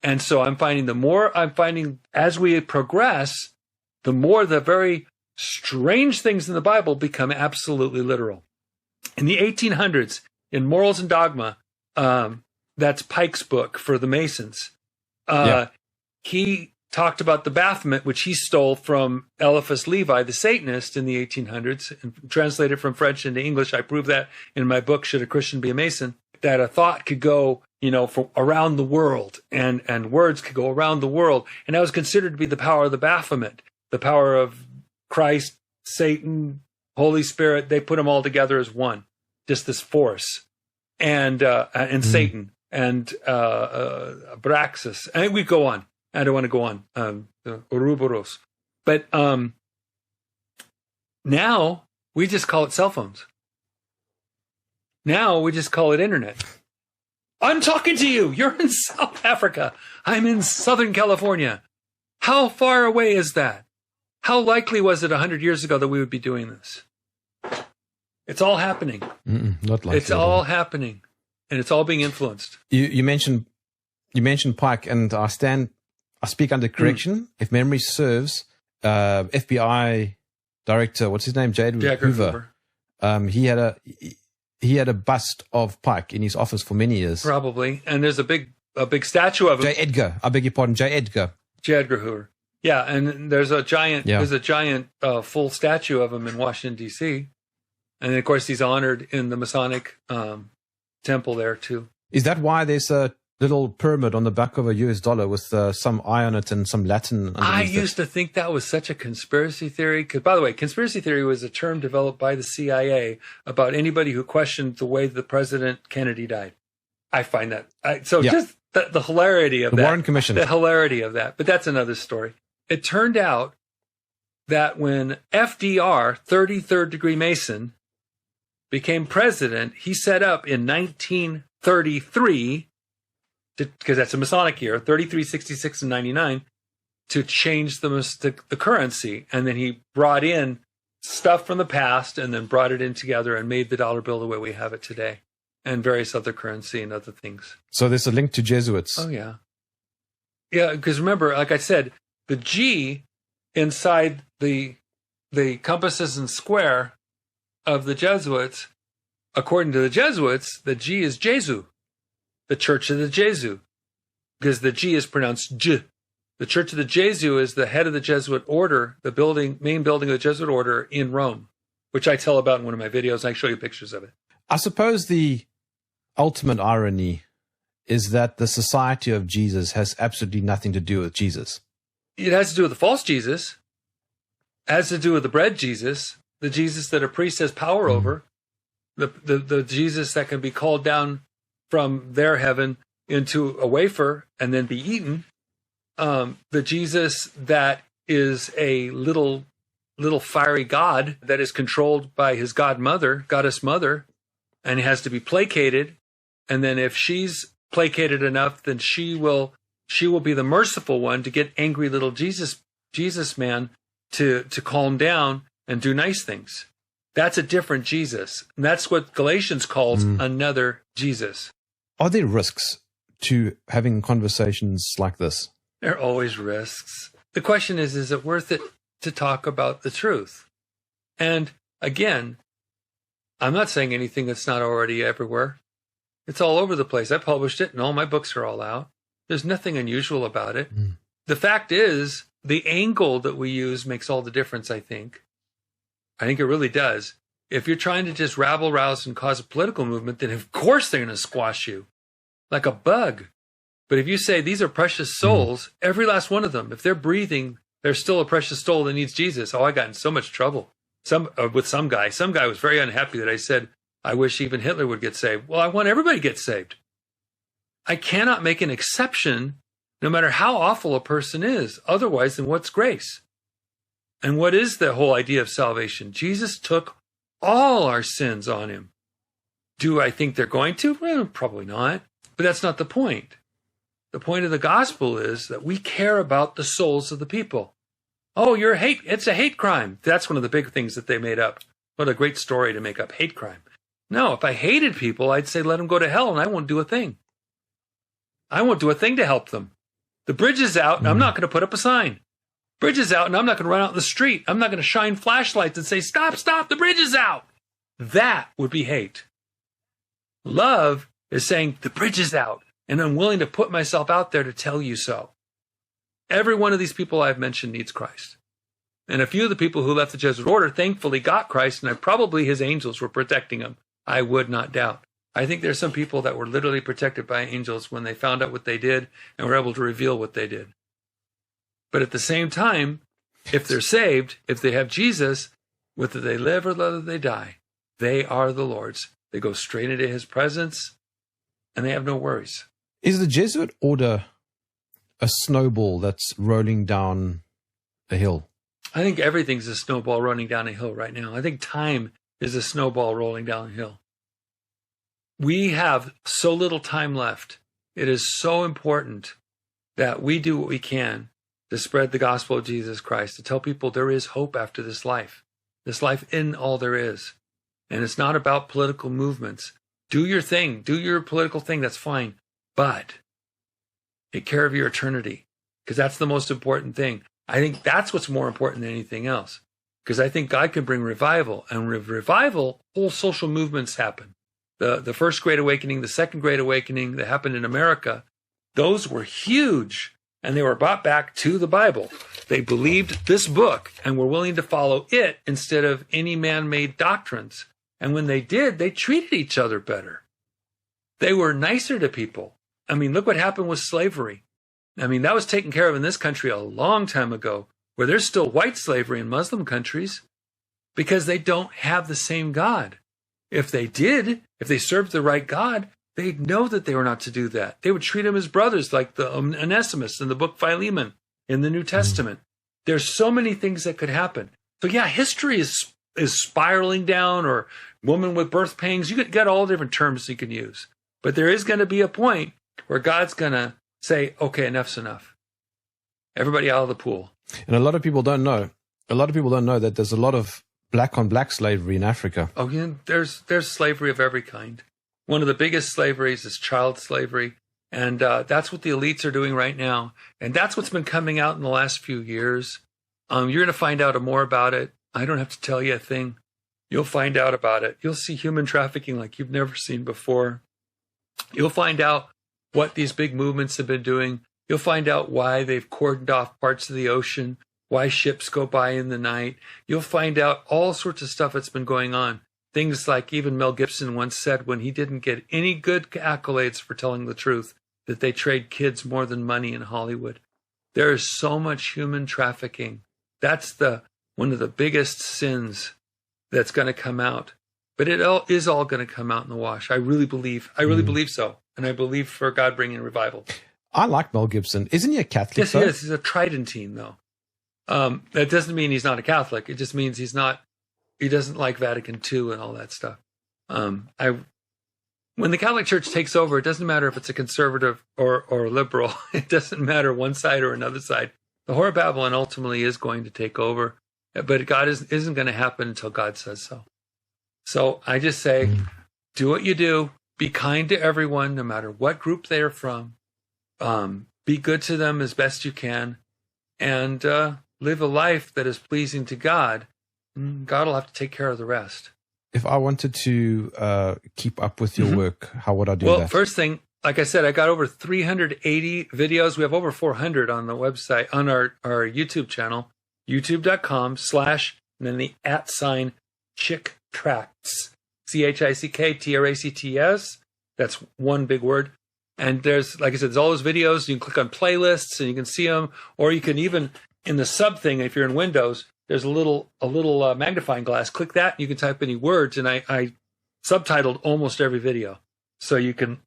And so I'm finding as we progress, the more the very strange things in the Bible become absolutely literal. In the 1800s, in Morals and Dogma, that's Pike's book for the Masons. He talked about the Baphomet, which he stole from Eliphas Levi, the Satanist, in the 1800s, and translated from French into English. I prove that in my book, Should a Christian Be a Mason? That a thought could go, from around the world, and words could go around the world. And that was considered to be the power of the Baphomet, the power of Christ, Satan, Holy Spirit. They put them all together as one, just this force. and Satan and Abraxas. And we go on. I don't want to go on. The Ouroboros. But now we just call it cell phones. Now we just call it internet. I'm talking to you. You're in South Africa. I'm in Southern California. How far away is that? How likely was it 100 years ago that we would be doing this? It's all happening. Not likely. It's all happening, and it's all being influenced. You mentioned Pike, and I speak under correction. If memory serves, FBI director, what's his name, J. Edwin Hoover. He had a bust of Pike in his office for many years. Probably, and there's a big statue of him. J. Edgar. I beg your pardon, J. Edgar. J. Edgar Hoover. Yeah, and there's a giant full statue of him in Washington D.C. And of course, he's honored in the Masonic temple there too. Is that why there's a little pyramid on the back of a US dollar with some I on it and some Latin underneath I used to think that was such a conspiracy theory. Because, by the way, conspiracy theory was a term developed by the CIA about anybody who questioned the way that President Kennedy died. I find that just the hilarity of that. The Warren Commission. The hilarity of that. But that's another story. It turned out that when FDR, 33rd degree Mason, became president, he set up in 1933, because that's a Masonic year, 33, 66, and 99, to change the currency. And then he brought in stuff from the past and then brought it in together and made the dollar bill the way we have it today, and various other currency and other things. So there's a link to Jesuits. Oh, yeah. Yeah, because remember, like I said, the G inside the compasses and square of the Jesuits, according to the Jesuits, the G is Jesu, the Church of the Jesu, because the G is pronounced J. The Church of the Jesu is the head of the Jesuit order, the main building of the Jesuit order in Rome, which I tell about in one of my videos. I show you pictures of it. I suppose the ultimate irony is that the Society of Jesus has absolutely nothing to do with Jesus. It has to do with the false Jesus. It has to do with the bread Jesus, the Jesus that a priest has power over, the Jesus that can be called down from their heaven into a wafer and then be eaten. The Jesus that is a little fiery God that is controlled by his goddess mother, and has to be placated. And then if she's placated enough, then she will be the merciful one to get angry little Jesus man to calm down and do nice things. That's a different Jesus. And that's what Galatians calls another Jesus. Are there risks to having conversations like this? There are always risks. The question is it worth it to talk about the truth? And again, I'm not saying anything that's not already everywhere. It's all over the place. I published it and all my books are all out. There's nothing unusual about it. The fact is, the angle that we use makes all the difference, I think. I think it really does. If you're trying to just rabble rouse and cause a political movement, then of course they're going to squash you like a bug. But if you say these are precious souls, every last one of them, if they're breathing, they're still a precious soul that needs Jesus. Oh, I got in so much trouble with some guy. Some guy was very unhappy that I said, I wish even Hitler would get saved. Well, I want everybody to get saved. I cannot make an exception no matter how awful a person is. Otherwise, then what's grace? And what is the whole idea of salvation? Jesus took all our sins on him. Do I think they're going to? Well, probably not. But that's not the point. The point of the gospel is that we care about the souls of the people. Oh, it's a hate crime. That's one of the big things that they made up. What a great story to make up, hate crime. No, if I hated people, I'd say let them go to hell and I won't do a thing. I won't do a thing to help them. The bridge is out and I'm not going to put up a sign. Bridge is out and I'm not going to run out in the street. I'm not going to shine flashlights and say, stop, the bridge is out. That would be hate. Love is saying the bridge is out and I'm willing to put myself out there to tell you so. Every one of these people I've mentioned needs Christ. And a few of the people who left the Jesuit order thankfully got Christ, and probably his angels were protecting them. I would not doubt. I think there's some people that were literally protected by angels when they found out what they did and were able to reveal what they did. But at the same time, if they're saved, if they have Jesus, whether they live or whether they die, they are the Lord's. They go straight into his presence, and they have no worries. Is the Jesuit order a snowball that's rolling down a hill? I think everything's a snowball running down a hill right now. I think time is a snowball rolling down a hill. We have so little time left. It is so important that we do what we can to spread the gospel of Jesus Christ, to tell people there is hope after this life in all there is. And it's not about political movements. Do your thing, do your political thing, that's fine. But take care of your eternity, because that's the most important thing. I think that's what's more important than anything else, because I think God can bring revival. And with revival, whole social movements happen. The First Great Awakening, the Second Great Awakening that happened in America, those were huge, and they were brought back to the Bible. They believed this book and were willing to follow it instead of any man-made doctrines. And when they did, they treated each other better. They were nicer to people. I mean, look what happened with slavery. I mean, that was taken care of in this country a long time ago, where there's still white slavery in Muslim countries because they don't have the same God. If they did, if they served the right God, they'd know that they were not to do that. They would treat them as brothers, like the Onesimus in the book Philemon in the New Testament. There's so many things that could happen. So yeah, history is spiraling down, or woman with birth pangs. You could get all different terms you can use. But there is going to be a point where God's going to say, okay, enough's enough. Everybody out of the pool. And a lot of people don't know. A lot of people don't know that there's a lot of black on black slavery in Africa. Oh, yeah, there's slavery of every kind. One of the biggest slaveries is child slavery. And that's what the elites are doing right now. And that's what's been coming out in the last few years. You're going to find out more about it. I don't have to tell you a thing. You'll find out about it. You'll see human trafficking like you've never seen before. You'll find out what these big movements have been doing. You'll find out why they've cordoned off parts of the ocean, why ships go by in the night. You'll find out all sorts of stuff that's been going on. Things like even Mel Gibson once said, when he didn't get any good accolades for telling the truth, that they trade kids more than money in Hollywood. There is so much human trafficking. That's one of the biggest sins that's going to come out. But it is all going to come out in the wash. I really believe so. And I believe for God bringing revival. I like Mel Gibson. Isn't he a Catholic? Yes, he is. He's a Tridentine, though. That doesn't mean he's not a Catholic. It just means he doesn't like Vatican II and all that stuff. When the Catholic Church takes over, it doesn't matter if it's a conservative or liberal. It doesn't matter one side or another side. The Whore of Babylon ultimately is going to take over, but God isn't going to happen until God says so. So I just say, do what you do. Be kind to everyone, no matter what group they are from. Be good to them as best you can, and live a life that is pleasing to God. God will have to take care of the rest. If I wanted to keep up with your work, how would I do that? Well, first thing, like I said, I got over 380 videos. We have over 400 on the website, on our YouTube channel, youtube.com/ and then the @ Chick Tracts, ChickTracts. That's one big word. And there's, like I said, there's all those videos. You can click on playlists and you can see them, or you can even, in the sub thing, if you're in Windows, there's a little magnifying glass. Click that, and you can type any words. And I subtitled almost every video, so you can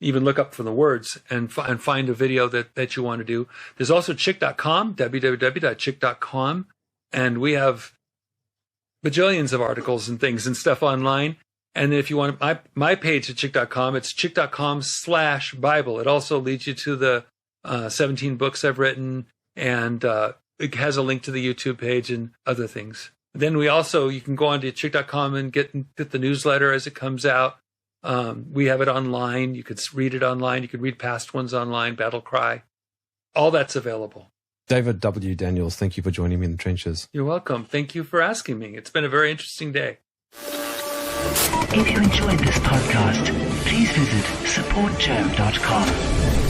even look up for the words and find a video that you want to do. There's also chick.com, www.chick.com, and we have bajillions of articles and things and stuff online. And if you want my page at chick.com, it's chick.com/Bible. It also leads you to the 17 books I've written, and it has a link to the YouTube page and other things. Then you can go on to chick.com and get the newsletter as it comes out. We have it online. You could read it online. You could read past ones online, Battle Cry. All that's available. David W. Daniels, thank you for joining me in the trenches. You're welcome. Thank you for asking me. It's been a very interesting day. If you enjoyed this podcast, please visit supportjoe.com.